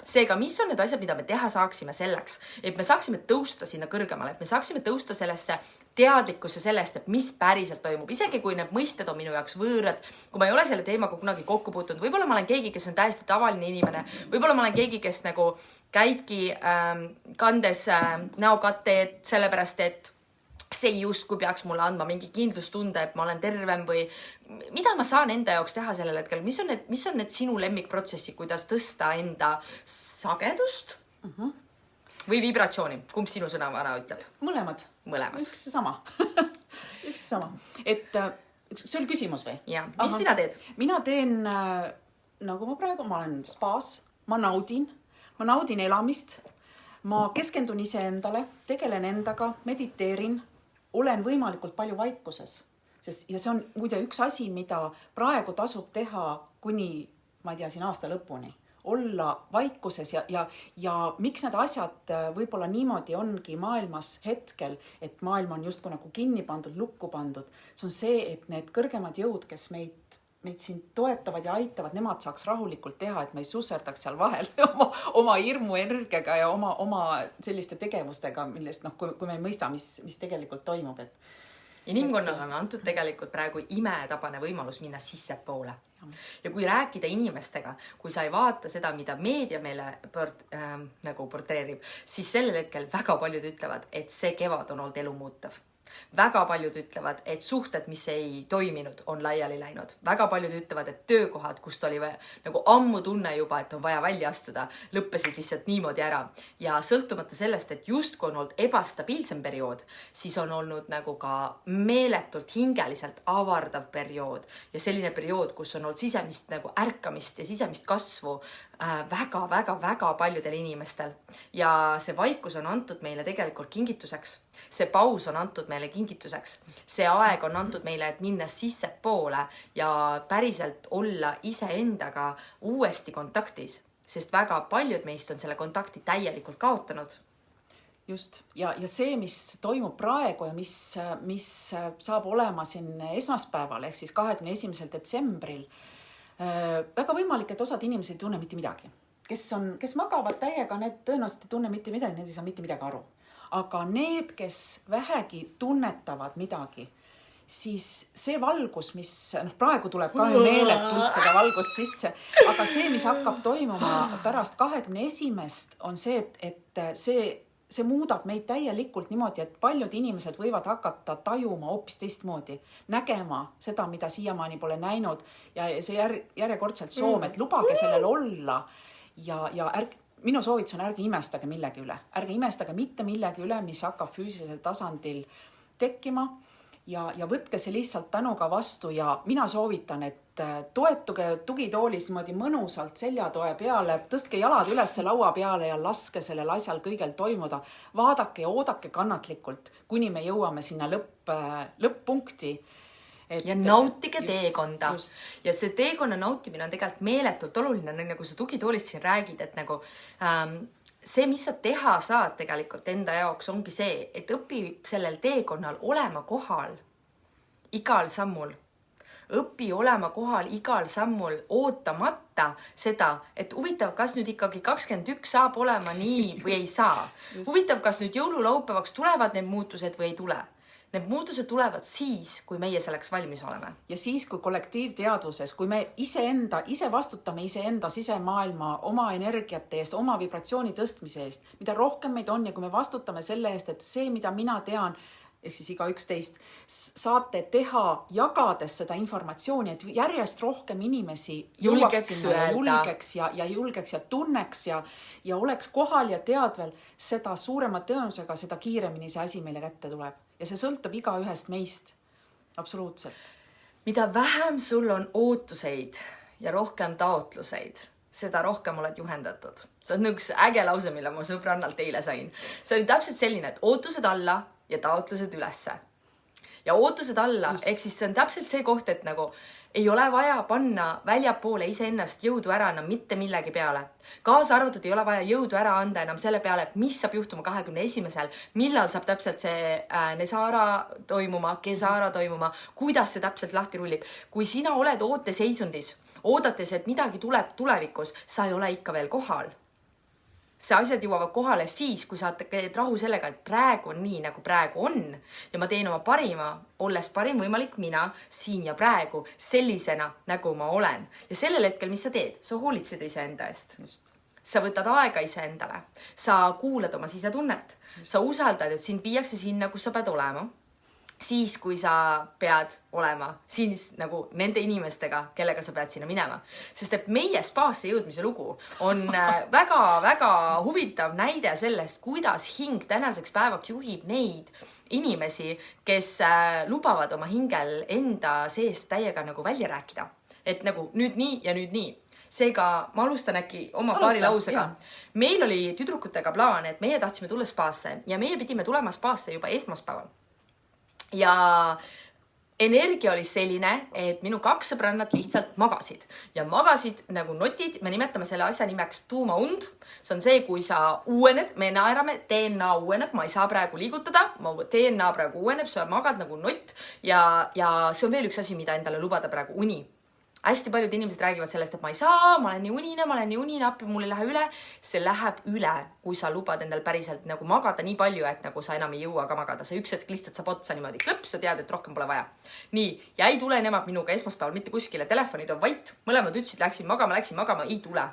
Seega, mis on need asjad, mida me teha saaksime selleks, et me saaksime tõusta sinna kõrgemale, et me saaksime tõusta sellesse teadlikkuse sellest, et mis päriselt toimub. Isegi kui need mõisted on minu jaoks võõrad, kui ma ei ole selle teemaga kunagi kokku puutunud, võib-olla ma olen keegi, kes on täiesti tavaline inimene, võib-olla ma olen keegi, kes nagu käibki kandes näokatteed sellepärast, et see justkui peaks mulle andma mingi kindlustunde, et ma olen tervem või mida ma saan enda jaoks teha sellel hetkel? Mis on need sinu lemmikprotsessi, kuidas tõsta enda sagedust või vibratsiooni? Kumb sinu sõnavara ütleb? Mõlemad. Üks sama. Üks sama. Et see oli küsimus või? Ja, mis sina teed? Mina teen, nagu ma praegu, ma olen spaas, ma naudin elamist, ma keskendun iseendale, tegelen endaga, mediteerin, olen võimalikult palju vaikuses. Ja see on muide üks asi, mida praegu tasub teha kuni, ma ei tea, siin aasta lõpuni. Olla vaikuses ja miks need asjad võib-olla niimoodi ongi maailmas hetkel, et maailm on justkui nagu kinni pandud, lukku pandud. See on see, et need kõrgemad jõud, kes meid siin toetavad ja aitavad, nemad saaks rahulikult teha, et me ei susserdaks seal vahel oma hirmu energiaga ja oma selliste tegevustega, millest, kui me ei mõista, mis tegelikult toimub. Inimkonnale on antud tegelikult praegu imetabane võimalus minna sisse poole. Ja kui rääkida inimestega, kui sa ei vaata seda, mida meedia meile nagu portreerib, siis sellel hetkel väga paljud ütlevad, et see kevad on olnud elu muutev. Väga paljud ütlevad, et suhted, mis ei toiminud, on laiali läinud. Väga paljud ütlevad, et töökohad, kust oli nagu ammu tunne juba, et on vaja välja astuda, lõppesid lihtsalt niimoodi ära. Ja sõltumata sellest, et justku on olnud ebastabiilsem periood, siis on olnud nagu ka meeletult hingeliselt avardav periood. Ja selline periood, kus on olnud sisemist nagu ärkamist ja sisemist kasvu väga paljudel inimestel. Ja see vaikus on antud meile tegelikult kingituseks. See paus on antud meile kingituseks. See aeg on antud meile, et minna sisse poole ja päriselt olla iseendaga uuesti kontaktis. Sest väga paljud meist on selle kontakti täielikult kaotanud. Just. Ja see, mis toimub praegu ja mis saab olema siin esmaspäeval, ehk siis 21. detsembril, väga võimalik, et osad inimesed ei tunne mitte midagi. Kes magavad täiega, need tõenäoliselt ei tunne mitte midagi, need ei saa mitte midagi aru. Aga need, kes vähegi tunnetavad midagi, siis see valgus, mis praegu tuleb ka meeletult seda valgust sisse, aga see, mis hakkab toimuma pärast 21. on see, et see muudab meid täielikult niimoodi, et paljud inimesed võivad hakata tajuma hoopis teistmoodi, nägema seda, mida siiamaani pole näinud ja see järjekordselt soom, et lubage sellel olla ja minu soovitus on ärge imestage millegi üle. Ärge imestage mitte millegi üle, mis hakkab füüsilisel tasandil tekkima ja võtke see lihtsalt tänuga vastu ja mina soovitan, et toetuge tugitoolis niimoodi mõnusalt seljatoe peale, tõstke jalad üles laua peale ja laske sellel asjal kõigel toimuda. Vaadake ja oodake kannatlikult, kuni me jõuame sinna lõpp-punkti. Ja nautige teekonda. Ja see teekonna nautimine on tegelikult meeletult oluline, nagu sa tugitoolist siin räägid, et nagu see, mis sa teha saad tegelikult enda jaoks, ongi see, et õpi sellel teekonnal olema kohal igal sammul. Õpi olema kohal igal sammul, ootamata seda, et huvitav, kas nüüd ikkagi 21 saab olema nii või ei saa. Huvitav, kas nüüd jõululaupäevaks tulevad need muutused või ei tule. Need muutused tulevad siis, kui meie selleks valmis oleme. Ja siis, kui kollektiivteadvuses, kui me ise vastutame iseenda sisemaailma oma energiate eest, oma vibratsiooni tõstmise eest, mida rohkem meid on ja kui me vastutame selle eest, et see, mida mina tean, ehk siis igaüks teist, saate teha, jagades seda informatsiooni, et järjest rohkem inimesi julgeks ja tunneks ja oleks kohal ja teadvel, seda suurema tõenusega, seda kiiremini see asi meile kätte tuleb. Ja see sõltub igaühest meist. Absoluutselt. Mida vähem sul on ootuseid ja rohkem taotluseid, seda rohkem oled juhendatud. See on üks äge lause, mille ma sõbrannalt eile sain. See on täpselt selline, et ootused alla ja taotlused ülesse. Ja ootused alla, ehk siis see on täpselt see koht, et nagu ei ole vaja panna väljapoole iseennast jõudu ära enam mitte millegi peale. Kaasa arvatud ei ole vaja jõudu ära anda enam selle peale, et mis saab juhtuma 21. Millal saab täpselt see Nesara toimuma, Kesara toimuma, kuidas see täpselt lahti rullib. Kui sina oled ooteseisundis, oodates, et midagi tuleb tulevikus, sa ei ole ikka veel kohal. See asjad jõuavad kohale siis, kui sa teed rahu sellega, et praegu on nii, nagu praegu on ja ma teen oma parima, olles parim võimalik mina siin ja praegu sellisena, nagu ma olen. Ja sellel hetkel, mis sa teed? Sa hoolitsed iseenda eest. Sa võtad aega iseendale. Sa kuulad oma sisetunnet. Sa usaldad, et sind viiakse sinna, kus sa pead olema. Siis, kui sa pead olema siis nagu nende inimestega, kellega sa pead sinna minema. Sest et meie spaasse jõudmise lugu on väga-väga huvitav näide sellest, kuidas hing tänaseks päevaks juhib neid inimesi, kes lubavad oma hingel enda seest täiega nagu välja rääkida. Et nagu nüüd nii ja nüüd nii. Seega ma alustan äkki oma paari lausega. Meil oli tüdrukutega plaan, et meie tahtsime tulla spaasse ja meie pidime tulema spaasse juba esmaspäeval. Ja energia oli selline, et minu 2 sõbrannat lihtsalt magasid. Ja magasid nagu notid, me nimetame selle asja nimeks tuumaund. See on see, kui sa uuened, me naerame, DNA uueneb, ma ei saa praegu liigutada, DNA praegu uueneb, sa magad nagu nott ja see on veel üks asi, mida endale lubada praegu uni. Hästi paljud inimesed räägivad sellest, et ma ei saa, ma olen nii unine, appi mul ei lähe üle. See läheb üle, kui sa lubad endal päriselt nagu magada nii palju, et nagu sa enam ei jõua ka magada. See üks hetk lihtsalt saab otsa niimoodi klõps, sa tead, et rohkem pole vaja. Nii, ja ei tule nemad minuga esmaspäeval mitte kuskile, telefonid on vait. Mõlemad ütlesid, läksin magama, ei tule.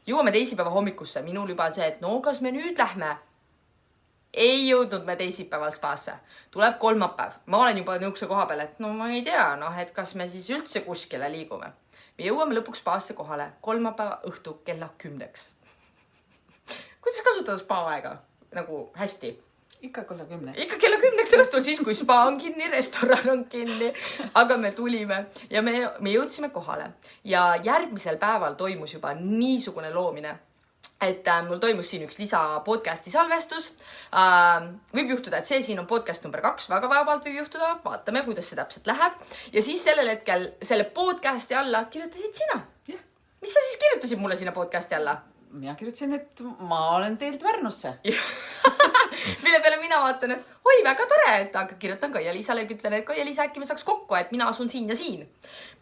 Jõuame teisipäeva hommikusse, minul juba see, et no kas me nüüd lähme? Ei jõudnud me teisipäeval spaasse. Tuleb kolmapäev. Ma olen juba nõukse koha peal, et no ma ei tea, et kas me siis üldse kuskile liigume. Me jõuame lõpuks spaasse kohale kolmapäeva õhtu kella 10. Kuidas kasutada spaa-aega? Nagu hästi. Ikka kella 10. Ikka kella 10 õhtul, siis kui spa on kinni, restoran on kinni. Aga me tulime ja me jõudsime kohale. Ja järgmisel päeval toimus juba niisugune loomine, et mul toimus siin üks lisa podcasti salvestus. Võib juhtuda, et see siin on podcast number 2, väga vabalt võib juhtuda. Vaatame, kuidas see täpselt läheb. Ja siis sellel hetkel selle podcasti alla kirjutasid sina. Mis sa siis kirjutasid mulle sinna podcasti alla? Mina kirjutasin, et ma olen teilt Värnusse. Mille peale mina vaatan, et oi, väga tore, et aga kirjutan Kaia-Liisale, ütlen, et Kaia-Liisa äkki me saaks kokku, et mina asun siin ja siin.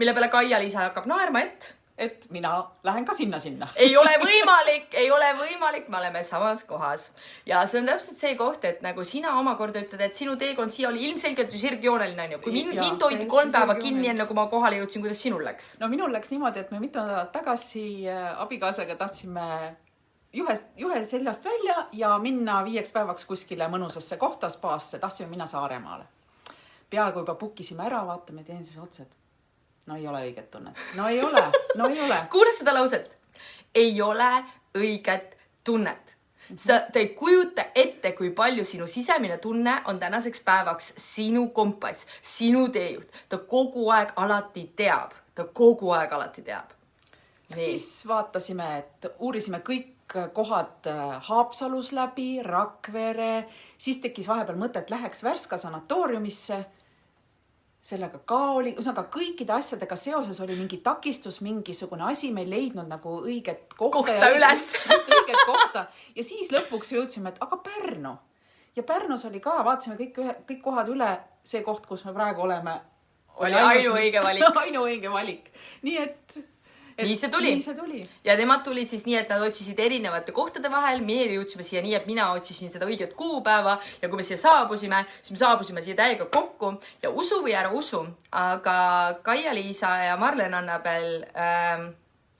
Mille peale Kaia-Liisa hakkab naerma, et mina lähen ka sinna. Ei ole võimalik, me oleme samas kohas. Ja see on täpselt see koht, et nagu sina omakorda ütled, et sinu teekond siia oli ilmselgelt ju sirgjooneline. Kui mind hoiti 3 päeva kinni, enne kui ma kohale jõudsin, kuidas sinul läks? No minul läks niimoodi, et me mitu nädalat tagasi abikaasaga tahtsime juhe seljast välja ja minna 5 päevaks kuskile mõnusasse kohta spaasse. Tahtsime minna Saaremaale. Peaaegu juba bookisime ära, vaatame, teen siis otsed. No ei ole õiget tunnet. No ei ole. Kuule seda lauset. Ei ole õiget tunnet. Ta ei kujuta ette, kui palju sinu sisemine tunne on tänaseks päevaks sinu kompass, sinu teejuht. Ta kogu aeg alati teab. Siis vaatasime, et uurisime kõik kohad Haapsalus läbi, Rakvere, siis tekkis vahepeal mõte, et läheks Värska sanatooriumisse. Sellega ka oli, üsnaga kõikide asjadega seoses oli mingi takistus, mingisugune asi, me ei leidnud nagu õiget kohta üles. Õiget kohta. Ja siis lõpuks jõudsime, et aga Pärnu. Ja Pärnus oli ka, vaatasime kõik kohad üle, see koht, kus me praegu oleme. Oli ainuõige valik. Ainuõige valik. Nii et nii see tuli. Ja nemad tulid siis nii, et nad otsisid erinevate kohtade vahel. Meie jõudsime siia nii, et mina otsisin seda õiget kuupäeva ja kui me siia saabusime, siis me saabusime siia täiega kokku ja usu või ära usu, aga Kaia-Liisa ja Marlen Annabel,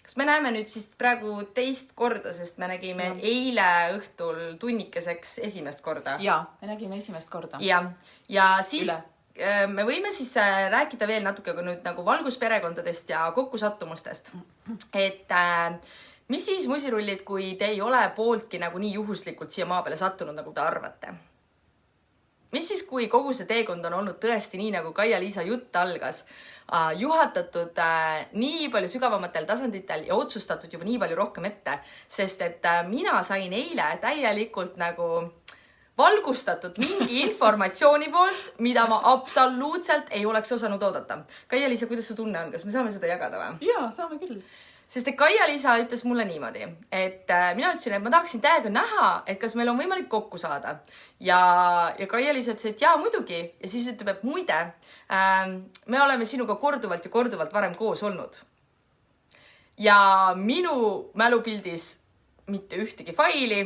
kas me näeme nüüd siis praegu teist korda, sest me nägime eile õhtul tunnikeseks esimest korda. Ja, me nägime esimest korda. Ja siis me võime siis rääkida veel natuke nüüd nagu valgusperekondadest ja kokkusattumustest. Et mis siis, musirullid, kui te ei ole pooltki nagu nii juhuslikult siia maa peale sattunud, nagu te arvate? Mis siis, kui kogu see teekond on olnud tõesti nii, nagu Kaia-Liisa jutt algas, juhatatud nii palju sügavamatel tasanditel ja otsustatud juba nii palju rohkem ette, sest et mina sain eile täielikult nagu valgustatud mingi informatsiooni poolt, mida ma absoluutselt ei oleks osanud oodata. Kaia-Liisa, kuidas su tunne on? Kas me saame seda jagada või? Jaa, saame küll. Sest et Kaia-Liisa ütles mulle niimoodi, et mina ütlesin, et ma tahaksin täiega näha, et kas meil on võimalik kokku saada. Ja Kaia-Liisa ütles, et jaa, muidugi. Ja siis ütleb, et muide, me oleme sinuga korduvalt ja korduvalt varem koos olnud. Ja minu mälupildis mitte ühtegi faili,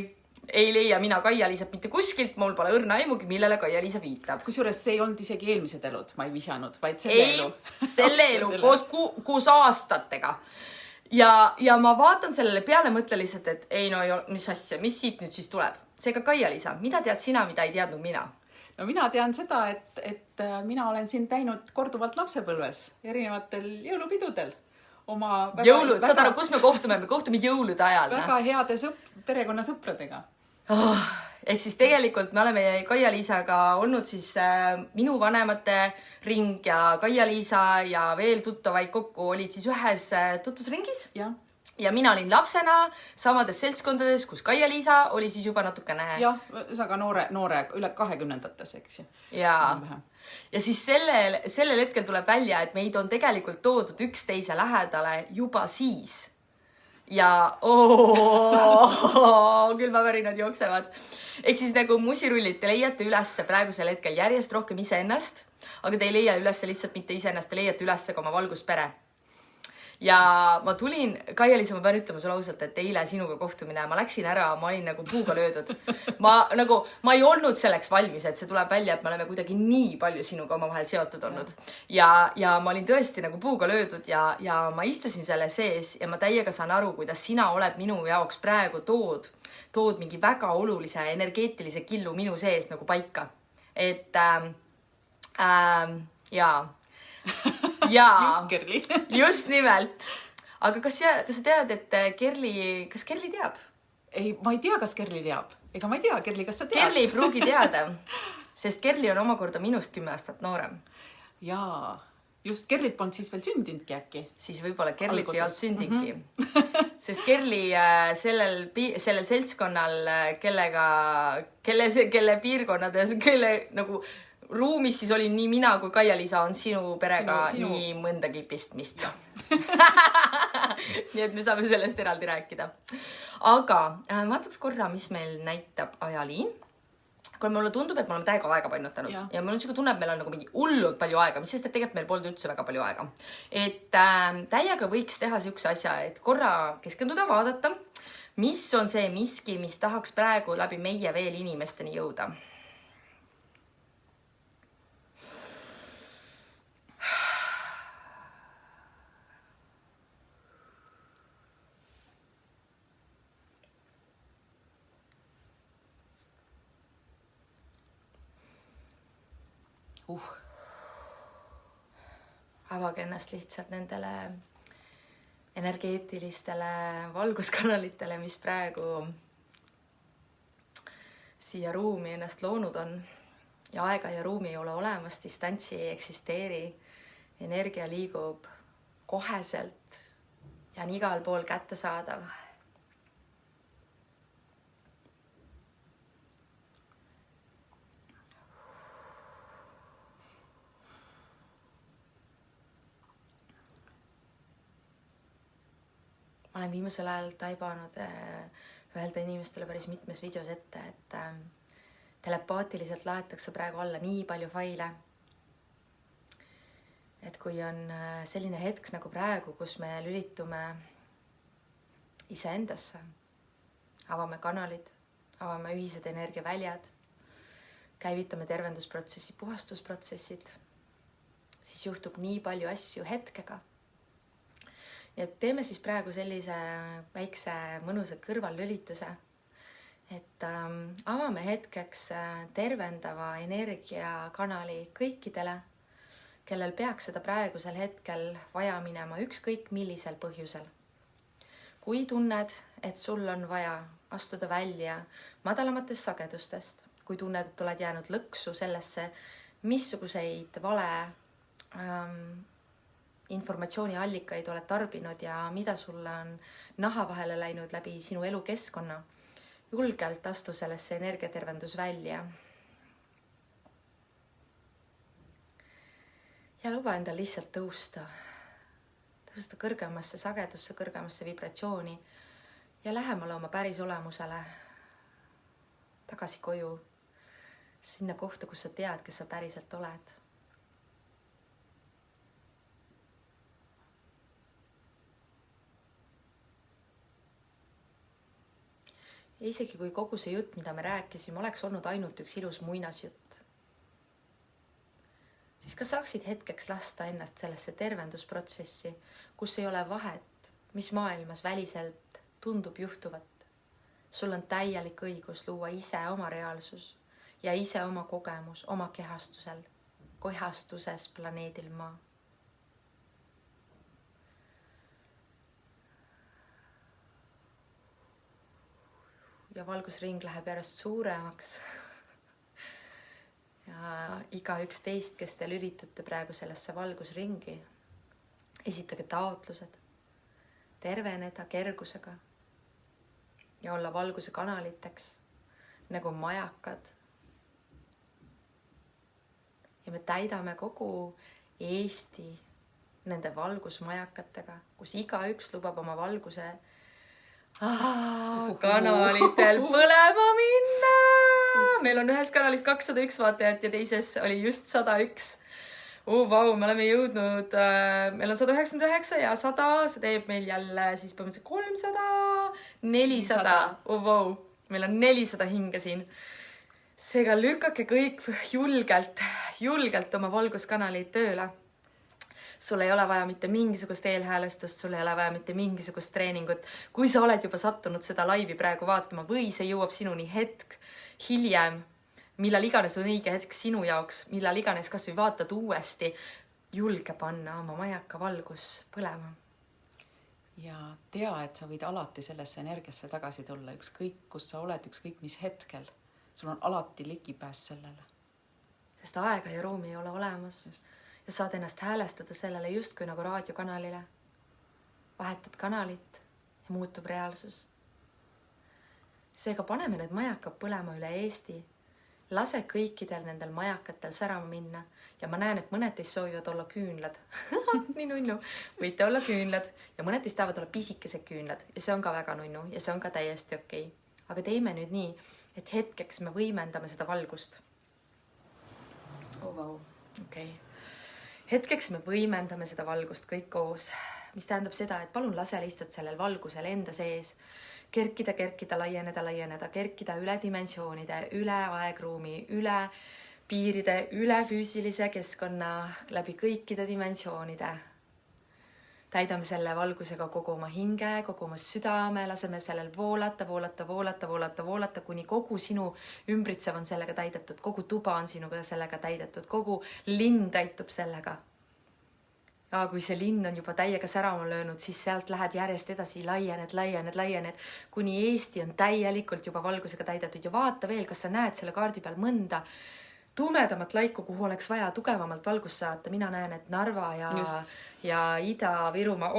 ei leia mina Kaia-Liisat mitte kuskilt, mul pole õrna aimugi, millele Kaia-Liisa viitab. Kusjuures see ei olnud isegi eelmised elud, ma ei vihjanud, vaid selle elu. Selle elu koos aastatega. Ja ma vaatan sellele peale, mõtle lihtsalt, et ei no, mis asja, mis siit nüüd siis tuleb? Seega Kaia-Liisa, mida tead sina, mida ei teadnud mina? No mina tean seda, et mina olen siin täinud korduvalt lapsepõlves erinevatel jõulupidudel. Jõulud, saad aru, kus me kohtume? Me kohtume jõulude ajal. Väga heade perekonnasõpradega. Ehk siis tegelikult me oleme Kaia-Liisaga olnud siis minu vanemate ring ja Kaia-Liisa ja veel tuttavaid kokku olid siis ühes tutvusringis. Ja mina olin lapsena samades seltskondades, kus Kaia-Liisa oli siis juba natukene... Jah, üsaga noore üle 20-ndates, eks ju. Ja siis sellel hetkel tuleb välja, et meid on tegelikult toodud üksteise lähedale juba siis. Ja külmavärinad jooksevad. Ehk siis nagu musirullid, te leiate üles praegusel hetkel järjest rohkem iseennast, aga te ei leia üles lihtsalt mitte iseennast, te leiate üles ka oma valguspere. Ja ma tulin, Kaia-Liisa, ma pean ütlema sulle ausalt, et eile sinuga kohtumine, ma läksin ära, ma olin nagu puuga löödud. Ma ei olnud selleks valmis, et see tuleb välja, et me oleme kuidagi nii palju sinuga omavahel seotud olnud. Ja ma olin tõesti nagu puuga löödud ja ma istusin selle sees ja ma täiega saan aru, kuidas sina oled minu jaoks praegu tood mingi väga olulise energeetilise killu minu sees nagu paika. Et Just Kerli. Just nimelt. Aga kas sa tead, et kas Kerli teab? Ei, ma ei tea, kas Kerli teab. Ega ma ei tea, Kerli, kas sa tead? Kerli ei pruugi teada, sest Kerli on omakorda minust 10 aastat noorem. Jaa, just Kerlit polnud siis veel sündinudki äkki. Siis võib-olla Kerlit ei olnud sündinudki. Sest Kerli sellel seltskonnal, kelle piirkonnades, kelle nagu... ruumis siis oli nii mina kui Kaia-Liisa on sinu perega nii mõndagi pistmist. Nii et me saame sellest eraldi rääkida. Aga vaataks korra, mis meil näitab ajaliin. Kui mulle tundub, et me oleme täiega aega painutanud. Ja mul on siuke tunne, et meil on nagu mingi hullult palju aega, mis sest, et tegelikult meil polnud üldse väga palju aega. Et täiega võiks teha siukse asja, et korra keskenduda, vaadata, mis on see miski, mis tahaks praegu läbi meie veel inimesteni jõuda. Avage ennast lihtsalt nendele energeetilistele valguskanalitele, mis praegu siia ruumi ennast loonud on. Ja aega ja ruumi ei ole olemas, distantsi ei eksisteeri. Energia liigub koheselt ja on igal pool kättesaadav. Ma olen viimasel ajal taibanud öelda inimestele päris mitmes videos ette, et telepaatiliselt laetakse praegu alla nii palju faile. Et kui on selline hetk nagu praegu, kus me lülitume iseendasse, avame kanalid, avame ühised energiaväljad, käivitame tervendusprotsessi, puhastusprotsessid, siis juhtub nii palju asju hetkega. Ja teeme siis praegu sellise väikse mõnusa kõrvallülituse, et avame hetkeks tervendava energiakanali kõikidele, kellel peaks seda praegusel hetkel vaja minema ükskõik millisel põhjusel. Kui tunned, et sul on vaja astuda välja madalamatest sagedustest, kui tunned, et oled jäänud lõksu sellesse, missuguseid vale informatsiooniallikaid oled tarbinud ja mida sulle on naha vahele läinud läbi sinu elukeskkonna, julgelt astu sellesse energiatervendus välja. Ja luba endal lihtsalt tõusta kõrgemasse sagedusse, kõrgemasse vibratsiooni ja lähemale oma päris olemusele, tagasi koju, sinna kohta, kus sa tead, kes sa päriselt oled. Ja isegi kui kogu see jutt, mida me rääkisime, oleks olnud ainult üks ilus muinasjutt, siis ka saaksid hetkeks lasta ennast sellesse tervendusprotsessi, kus ei ole vahet, mis maailmas väliselt tundub juhtuvat. Sul on täielik õigus luua ise oma reaalsus ja ise oma kogemus oma kehastuses planeedil Maa. Ja valgusring läheb järjest suuremaks. Ja igaüks teist, kes te lülitute praegu sellesse valgusringi, esitage taotlused, terveneda kergusega ja olla valguse kanaliteks nagu majakad. Ja me täidame kogu Eesti nende valgusmajakatega, kus igaüks lubab oma valguse kanalitel põlema minna. Meil on ühes kanalis 201 vaatajat ja teises oli just 101. Vau, me oleme jõudnud, meil on 199 ja 100, see teeb meil jälle siis põhimõtteliselt 300, 400. Vau, meil on 400 hinge siin. Seega lükake kõik julgelt oma valguskanaleid tööle. Sul ei ole vaja mitte mingisugust eelhäälestust, sul ei ole vaja mitte mingisugust treeningut. Kui sa oled juba sattunud seda laivi praegu vaatama või see jõuab sinuni hetk hiljem, millal iganes on õige hetk sinu jaoks, millal iganes kas või vaatad uuesti, julge panna oma majaka valgus põlema. Ja tea, et sa võid alati sellesse energiasse tagasi tulla, ükskõik kus sa oled, ükskõik mis hetkel. Sul on alati ligipääs sellele. Sest aega ja ruumi ei ole olemas. Ja saad ennast häälestada sellele justkui nagu raadiokanalile. Vahetad kanalit ja muutub reaalsus. Seega paneme need majakad põlema üle Eesti. Lase kõikidel nendel majakatel särama minna. Ja ma näen, et mõned teist soovivad olla küünlad. Nii nunnu. Võite olla küünlad ja mõned teist tahavad olla pisikesed küünlad. Ja see on ka väga nunnu ja see on ka täiesti okei. Aga teeme nüüd nii, et hetkeks me võimendame seda valgust. Vau, okei. Hetkeks me võimendame seda valgust kõik koos, mis tähendab seda, et palun lase lihtsalt sellel valgusel enda sees kerkida, laieneda, kerkida üle dimensioonide, üle aegruumi, üle piiride, üle füüsilise keskkonna, läbi kõikide dimensioonide. Täidame selle valgusega kogu oma hinge, kogu oma südame, laseme sellel voolata, kuni kogu sinu ümbritsev on sellega täidetud, kogu tuba on sinuga sellega täidetud, kogu linn täitub sellega. ja kui see linn on juba täiega särama löönud, siis sealt lähed järjest edasi, laiened, kuni Eesti on täielikult juba valgusega täidetud ja vaata veel, kas sa näed selle kaardi peal mõnda tumedamat laiku, kuhu oleks vaja tugevamalt valgust saata. Mina näen, et Narva ja Ida-Virumaa,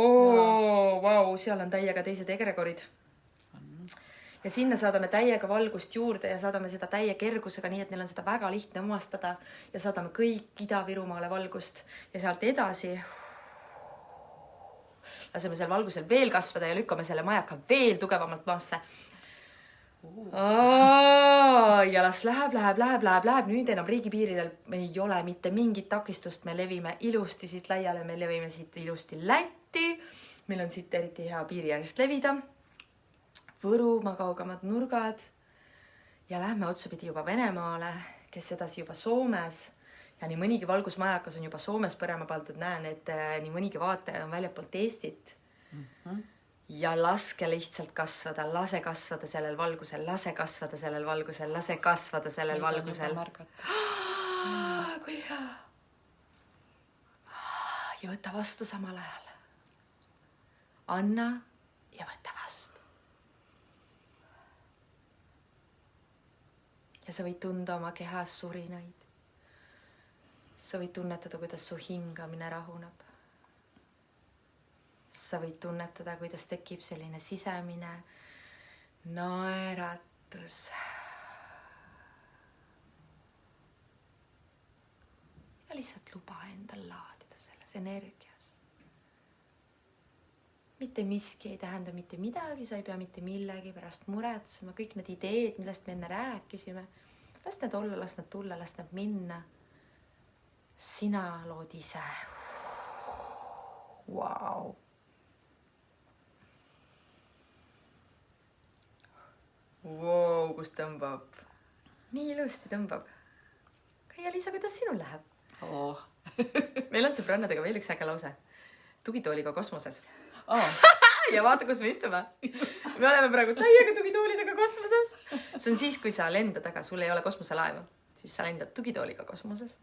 vau, seal on täiega teised egregorid. Ja sinna saadame täiega valgust juurde ja saadame seda täie kergusega, nii et neil on seda väga lihtne omastada ja saadame kõik Ida-Virumaale valgust ja sealt edasi laseme seal valgusel veel kasvada ja lükkame selle majaka veel tugevamalt maasse. Ja las läheb. Nüüd enam riigipiiridel ei ole mitte mingit takistust. Me levime ilusti siit laiale, me levime siit ilusti Lätti. Meil on siit eriti hea piiri järjest levida. Võrumaa kaugemad nurgad ja lähme otsapidi juba Venemaale, kes edasi juba Soomes ja nii mõnigi valgusmajakas on juba Soomes põrema pandud. Näen, et nii mõnigi vaataja on väljapoolt Eestit. Ja laske lihtsalt kasvada, lase kasvada sellel valgusel, lase kasvada sellel valgusel, lase kasvada sellel valgusel. Kui hea. Ja võta vastu samal ajal. Anna ja võta vastu. Ja sa võid tunda oma kehas surinaid. Sa võid tunnetada, kuidas su hingamine rahuneb. Sa võid tunnetada, kuidas tekib selline sisemine naeratus. Ja lihtsalt luba endal laadida selles energias. Mitte miski ei tähenda mitte midagi, sa ei pea mitte millegi pärast muretsema. Kõik need ideed, millest me enne rääkisime, las need olla, las need tulla, las need minna. Sina lood ise. Vau. Wow, kus tõmbab. Nii ilusti tõmbab. Kaia-Liisa, kuidas sinul läheb? Meil on sõbrannadega veel üks äge lause. Tugitooliga kosmoses. Ja vaata, kus me istume. Me oleme praegu täiega tugitoolidega kosmoses. See on siis, kui sa lendad, aga sul ei ole kosmoselaeva. Siis sa lendad tugitooliga kosmoses.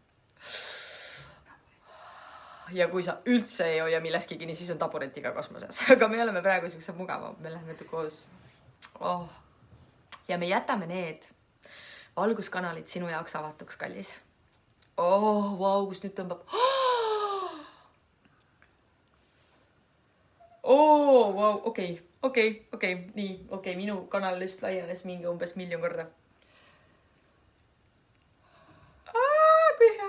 Ja kui sa üldse ei hoia millestki kinni, siis on taburetiga kosmoses. Aga me oleme praegu siukse mugava. Me läheme koos. Ja me jätame need valguskanalid sinu jaoks avatuks, kallis. Vau, kus nüüd tõmbab. Vau, okei. Nii, minu kanal just laienes mingi umbes 1 miljon korda. Kui hea.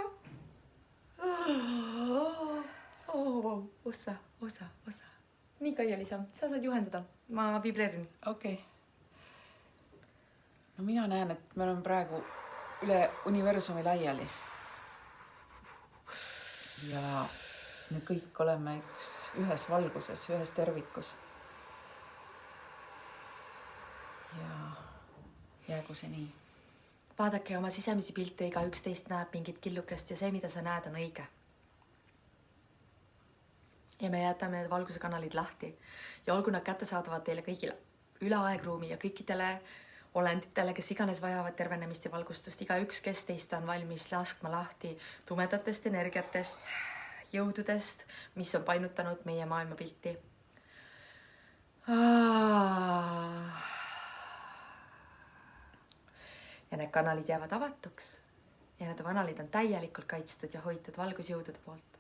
Osa. Nii, Kaia-Liisa, sa saad juhendada. Ma vibreerin. Okei. No mina näen, et me oleme praegu üle universumi laiali. Ja me kõik oleme ühes valguses, ühes tervikus. Ja jäägu see nii. Vaadake oma sisemisi pilte, iga üks teist näeb mingit killukest ja see, mida sa näed, on õige. Ja me jätame need valguse kanalid lahti ja olgu nad kättesaadavad teile kõigile üle aegruumi ja kõikidele olenditele, kes iganes vajavad tervenemist ja valgustust. Iga üks, kes teist on valmis laskma lahti tumedatest energiatest, jõududest, mis on painutanud meie maailmapilti. Ja need kanalid jäävad avatuks ja need kanalid on täielikult kaitstud ja hoitud valgusjõudude poolt.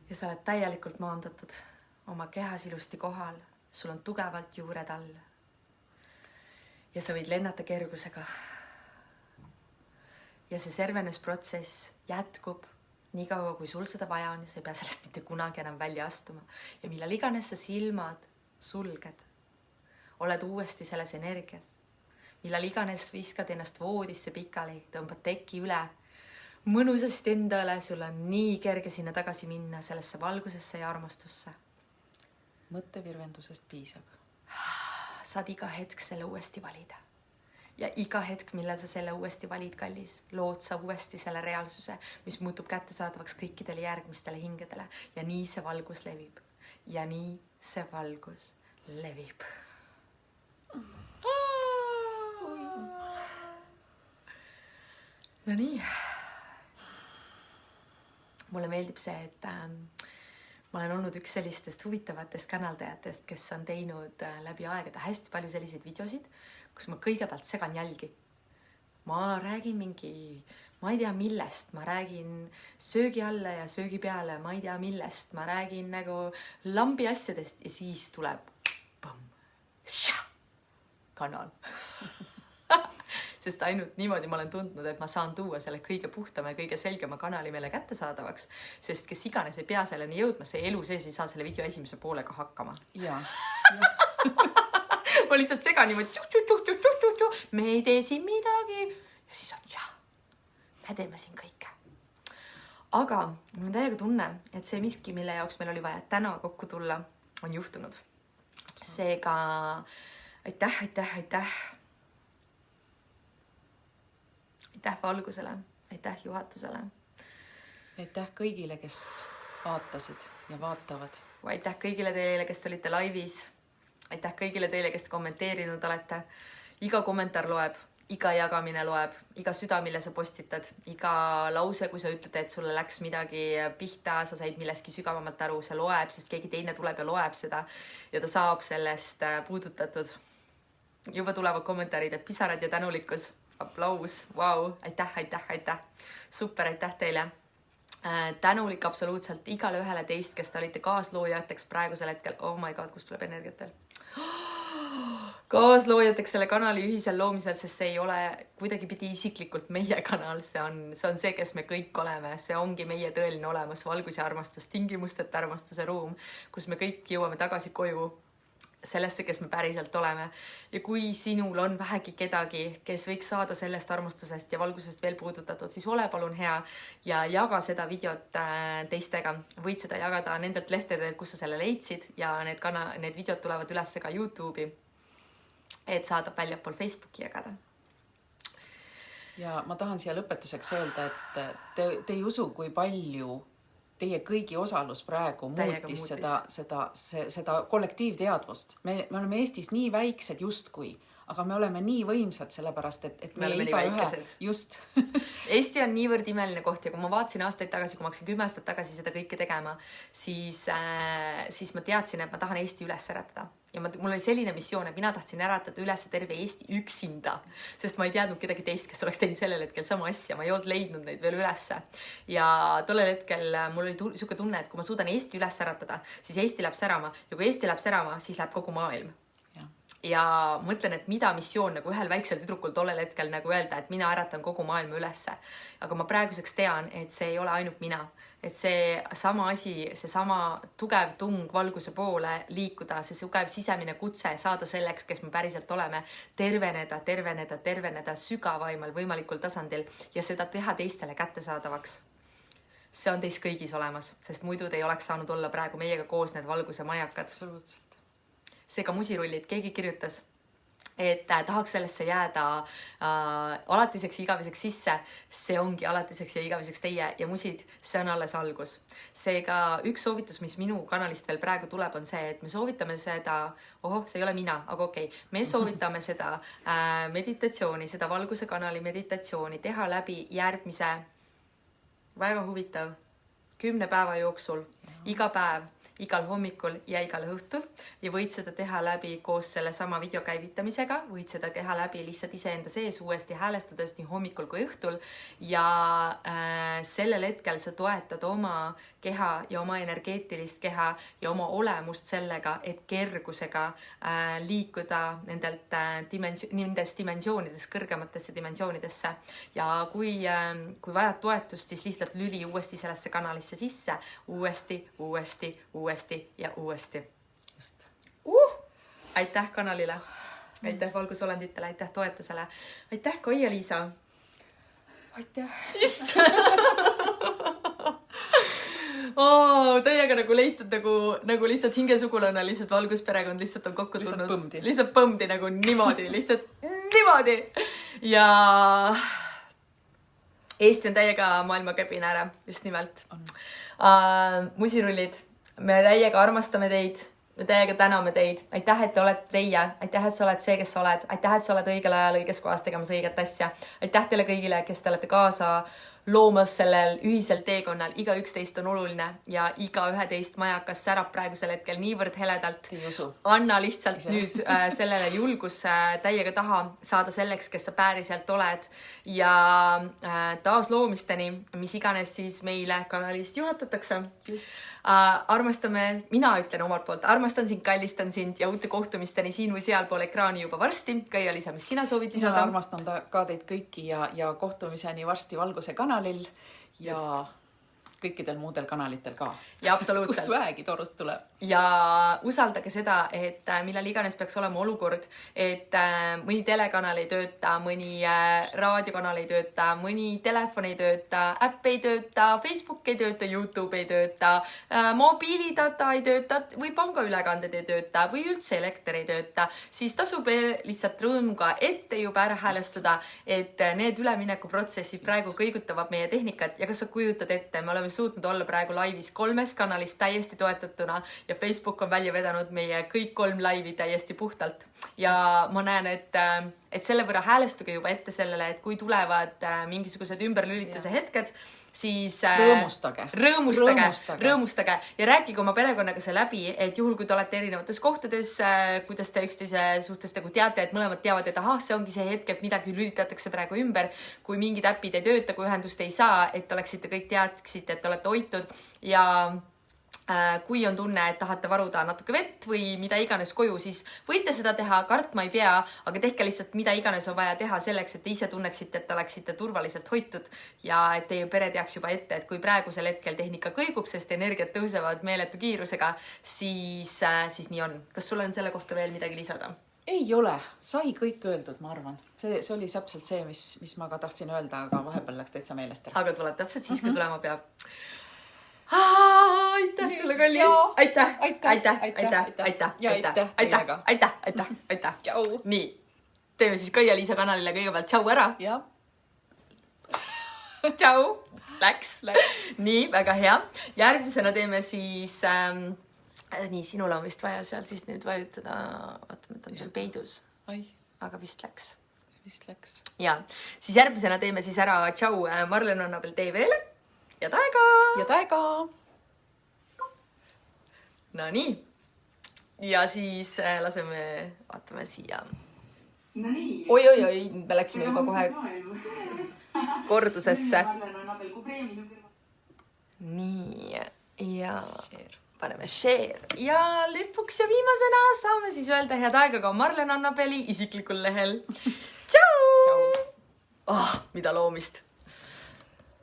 Ja sa oled täielikult maandatud oma kehas ilusti kohal. Sul on tugevalt juured all. Ja sa võid lennata kergusega. Ja see servenesprotsess jätkub nii kaua, kui sul seda vaja on ja sa ei pea sellest mitte kunagi enam välja astuma. Ja millal iganes sa silmad sulged, oled uuesti selles energias. Millal iganes viskad ennast voodisse pikali, tõmbad teki üle, mõnusasti endale, sul on nii kerge sinna tagasi minna sellesse valgusesse ja armastusse. Mõttevirvendusest piisab. Saad iga hetk selle uuesti valida. Ja iga hetk, millal sa selle uuesti valid, kallis, lood sa uuesti selle reaalsuse, mis muutub kättesaadavaks kõikidele järgmistele hingedele. Ja nii see valgus levib. Ja nii see valgus levib. No nii. mulle meeldib see, et ma olen olnud üks sellistest huvitavatest kanaldajatest, kes on teinud läbi aegade hästi palju selliseid videosid, kus ma kõigepealt segan jälgi. Ma räägin ma ei tea millest, ma räägin söögi alla ja söögi peale, ma ei tea millest, ma räägin nagu lambi asjadest ja siis tuleb kanal. Sest ainult niimoodi ma olen tundnud, et ma saan tuua selle kõige puhtama ja kõige selgema kanali meile kättesaadavaks, sest kes iganes ei pea selleni jõudma, see elu sees ei saa selle video esimese poolega hakkama. Ja. Ma lihtsalt segan niimoodi, me ei tee siin midagi ja siis on me teeme siin kõike. Aga mul on täiega tunne, et see miski, mille jaoks meil oli vaja täna kokku tulla, on juhtunud. Seega aitäh. Aitäh valgusele, aitäh juhatusele. Aitäh kõigile, kes vaatasid ja vaatavad. Aitäh kõigile teile, kes olite laivis. Aitäh kõigile teile, kes kommenteerinud olete. Iga kommentaar loeb, iga jagamine loeb, iga süda, mille sa postitad, iga lause, kui sa ütled, et sulle läks midagi pihta, sa said millestki sügavamalt aru, see loeb, sest keegi teine tuleb ja loeb seda ja ta saab sellest puudutatud. Juba tulevad kommentaarid, et pisarad ja tänulikkus. Aplaus, vau, aitäh. Super, aitäh teile. Tänulik absoluutselt igale ühele teist, kes te olite kaasloojateks praegusel hetkel. Oh my god, kust tuleb energiat veel? Kaasloojateks selle kanali ühisel loomisel, sest see ei ole kuidagi pidi isiklikult meie kanal. See on see, kes me kõik oleme. See ongi meie tõeline olemus, valgus ja armastus, tingimusteta armastuse ruum, kus me kõik jõuame tagasi koju sellesse, kes me päriselt oleme. Ja kui sinul on vähegi kedagi, kes võiks saada sellest armastusest ja valgusest veel puudutatud, siis ole palun hea ja jaga seda videot teistega. Võid seda jagada nendelt lehtedelt, kus sa selle leidsid ja need videod tulevad üles ka YouTube'i, et saada väljapool Facebooki jagada. Ja ma tahan siia lõpetuseks öelda, et te ei usu, kui palju teie kõigi osalus praegu muutis seda kollektiivteadvust. Me oleme Eestis nii väiksed justkui, aga me oleme nii võimsad sellepärast, et me oleme nii väikesed. Just. Eesti on niivõrd imeline koht ja kui ma vaatasin aastaid tagasi, kui ma hakkasin 10 aastat tagasi seda kõike tegema, siis ma teadsin, et ma tahan Eesti üles äratada. Ja mul oli selline missioon, et mina tahtsin äratada üles terve Eesti üksinda, sest ma ei teadnud kedagi teist, kes oleks teinud sellel hetkel sama asja. Ma ei olnud leidnud neid veel ülesse. Ja tollel hetkel mul oli selline tunne, et kui ma suudan Eesti üles äratada, siis Eesti läheb särama ja kui Eesti läheb särama, siis läheb kogu maailm. Ja mõtlen, et mida missioon nagu ühel väiksel tüdrukul tollel hetkel nagu öelda, et mina äratan kogu maailma ülesse. Aga ma praeguseks tean, et see ei ole ainult mina. Et see sama asi, see sama tugev tung valguse poole liikuda, see tugev sisemine kutse saada selleks, kes me päriselt oleme, terveneda sügavaimal võimalikul tasandil ja seda teha teistele kättesaadavaks. See on teis kõigis olemas, sest muidu te ei oleks saanud olla praegu meiega koos need valguse majakad. Absoluutselt. Seega musirullid, keegi kirjutas, et tahaks sellesse jääda alatiseks ja igaveseks sisse. See ongi alatiseks ja igaveseks teie ja musid, see on alles algus. Seega üks soovitus, mis minu kanalist veel praegu tuleb, on see, et me soovitame seda, see ei ole mina, aga okei. Me soovitame seda meditatsiooni, seda valguse kanali meditatsiooni teha läbi järgmise väga huvitav 10 päeva jooksul, iga päev, igal hommikul ja igal õhtul ja võid seda teha läbi koos selle sama video käivitamisega, võid seda teha läbi lihtsalt iseenda sees uuesti häälestades nii hommikul kui õhtul ja sellel hetkel sa toetad oma keha ja oma energeetilist keha ja oma olemust sellega, et kergusega liikuda nendest dimensioonidest kõrgematesse dimensioonidesse ja kui vajad toetust, siis lihtsalt lüli uuesti sellesse kanalisse sisse, uuesti ja uuesti. Just. Aitäh kanalile, aitäh valgusolenditele, aitäh toetusele, aitäh Kaia-Liisa. Aitäh. Teiega nagu leitud nagu lihtsalt hingesugulane, lihtsalt valgusperekond lihtsalt on kokku tulnud. Lihtsalt põmdi nagu niimoodi, lihtsalt niimoodi. Ja Eesti on täiega maailma käbinääre, just nimelt. Musirullid, me täiega armastame teid, me täiega täname teid. Aitäh, et te olete teie. Aitäh, et sa oled see, kes sa oled. Aitäh, et sa oled õigel ajal õiges kohas tegemas õiget asja. Aitäh teile kõigile, kes te olete kaasa loomas sellel ühisel teekonnal, iga 11 on oluline ja iga 11 majakas särab praegusel hetkel niivõrd heledalt. Ei usu. Anna lihtsalt nüüd sellele julgus täiega taha saada selleks, kes sa päriselt oled ja taasloomisteni, mis iganes siis meile kanalist juhatatakse. Just. Armastame, mina ütlen omalt poolt, armastan sind, kallistan sind ja uute kohtumisteni siin või sealpool ekraani juba varsti. Kaia-Liisa, mis sina soovid lisada? Mina armastan ka teid kõiki ja kohtumiseni varsti Valguse kanalil ja kõikidel muudel kanalitel ka. Ja absoluutselt. Kust väegi torust tuleb. Ja usaldage seda, et millal iganes peaks olema olukord, et mõni telekanal ei tööta, mõni raadiokanal ei tööta, mõni telefon ei tööta, äpp ei tööta, Facebook ei tööta, YouTube ei tööta, mobiilidata ei tööta või pangaülekanded ei tööta või üldse elekter ei tööta, siis tasub lihtsalt rõõmuga ette juba ära häälestuda, et need üleminekuprotsessid praegu kõigutavad meie tehnikat ja kas sa kujutad ette, me oleme suutnud olla praegu laivis 3 kanalist täiesti toetatuna ja Facebook on välja vedanud meie kõik 3 laivi täiesti puhtalt. Ja ma näen, et selle võrra häälestuge juba ette sellele, et kui tulevad mingisugused ümberlülituse hetked, siis rõõmustage ja rääkige oma perekonnaga see läbi, et juhul, kui te olete erinevates kohtades, kuidas te üksteise suhtes teate, et mõlemad teavad, et see ongi see hetk, et midagi lülitatakse praegu ümber, kui mingid äpid ei tööta, kui ühendust ei saa, et oleksite kõik teadsite, et olete hoitud ja kui on tunne, et tahate varuda natuke vett või mida iganes koju, siis võite seda teha, kartma ei pea, aga tehke lihtsalt mida iganes on vaja teha selleks, et te ise tunneksite, et oleksite turvaliselt hoitud ja et teie pere teaks juba ette, et kui praegusel hetkel tehnika kõigub, sest energiat tõusevad meeletu kiirusega, siis nii on. Kas sul on selle kohta veel midagi lisada? Ei ole, sai kõik öeldud, ma arvan. See oli täpselt see, mis ma ka tahtsin öelda, aga vahepeal läks täitsa meelest ära. Aga tuleb täpselt siis, kui tulema peab. Aitäh sulle, kallis! Aitäh! Nii, teeme siis Kaia-Liisa kanalile kõigepealt tšau ära. Tšau! Läks. Nii, väga hea. Järgmisena teeme siis... Nii, sinul on vist vaja seal siis nüüd vajutada... Vaatame, et on sul peidus. Aga vist läks. Ja, siis järgmisena teeme siis ära tšau Marlen Annabel TV-le. Ja taega! No nii. Ja siis laseme, vaatame siia. Oi, me läksime juba kohe kordusesse. Nii, ja paneme share. Ja lõpuks ja viimasena saame siis öelda head aega ka Marlen Annabeli isiklikul lehel. Tšau! Mida loomist!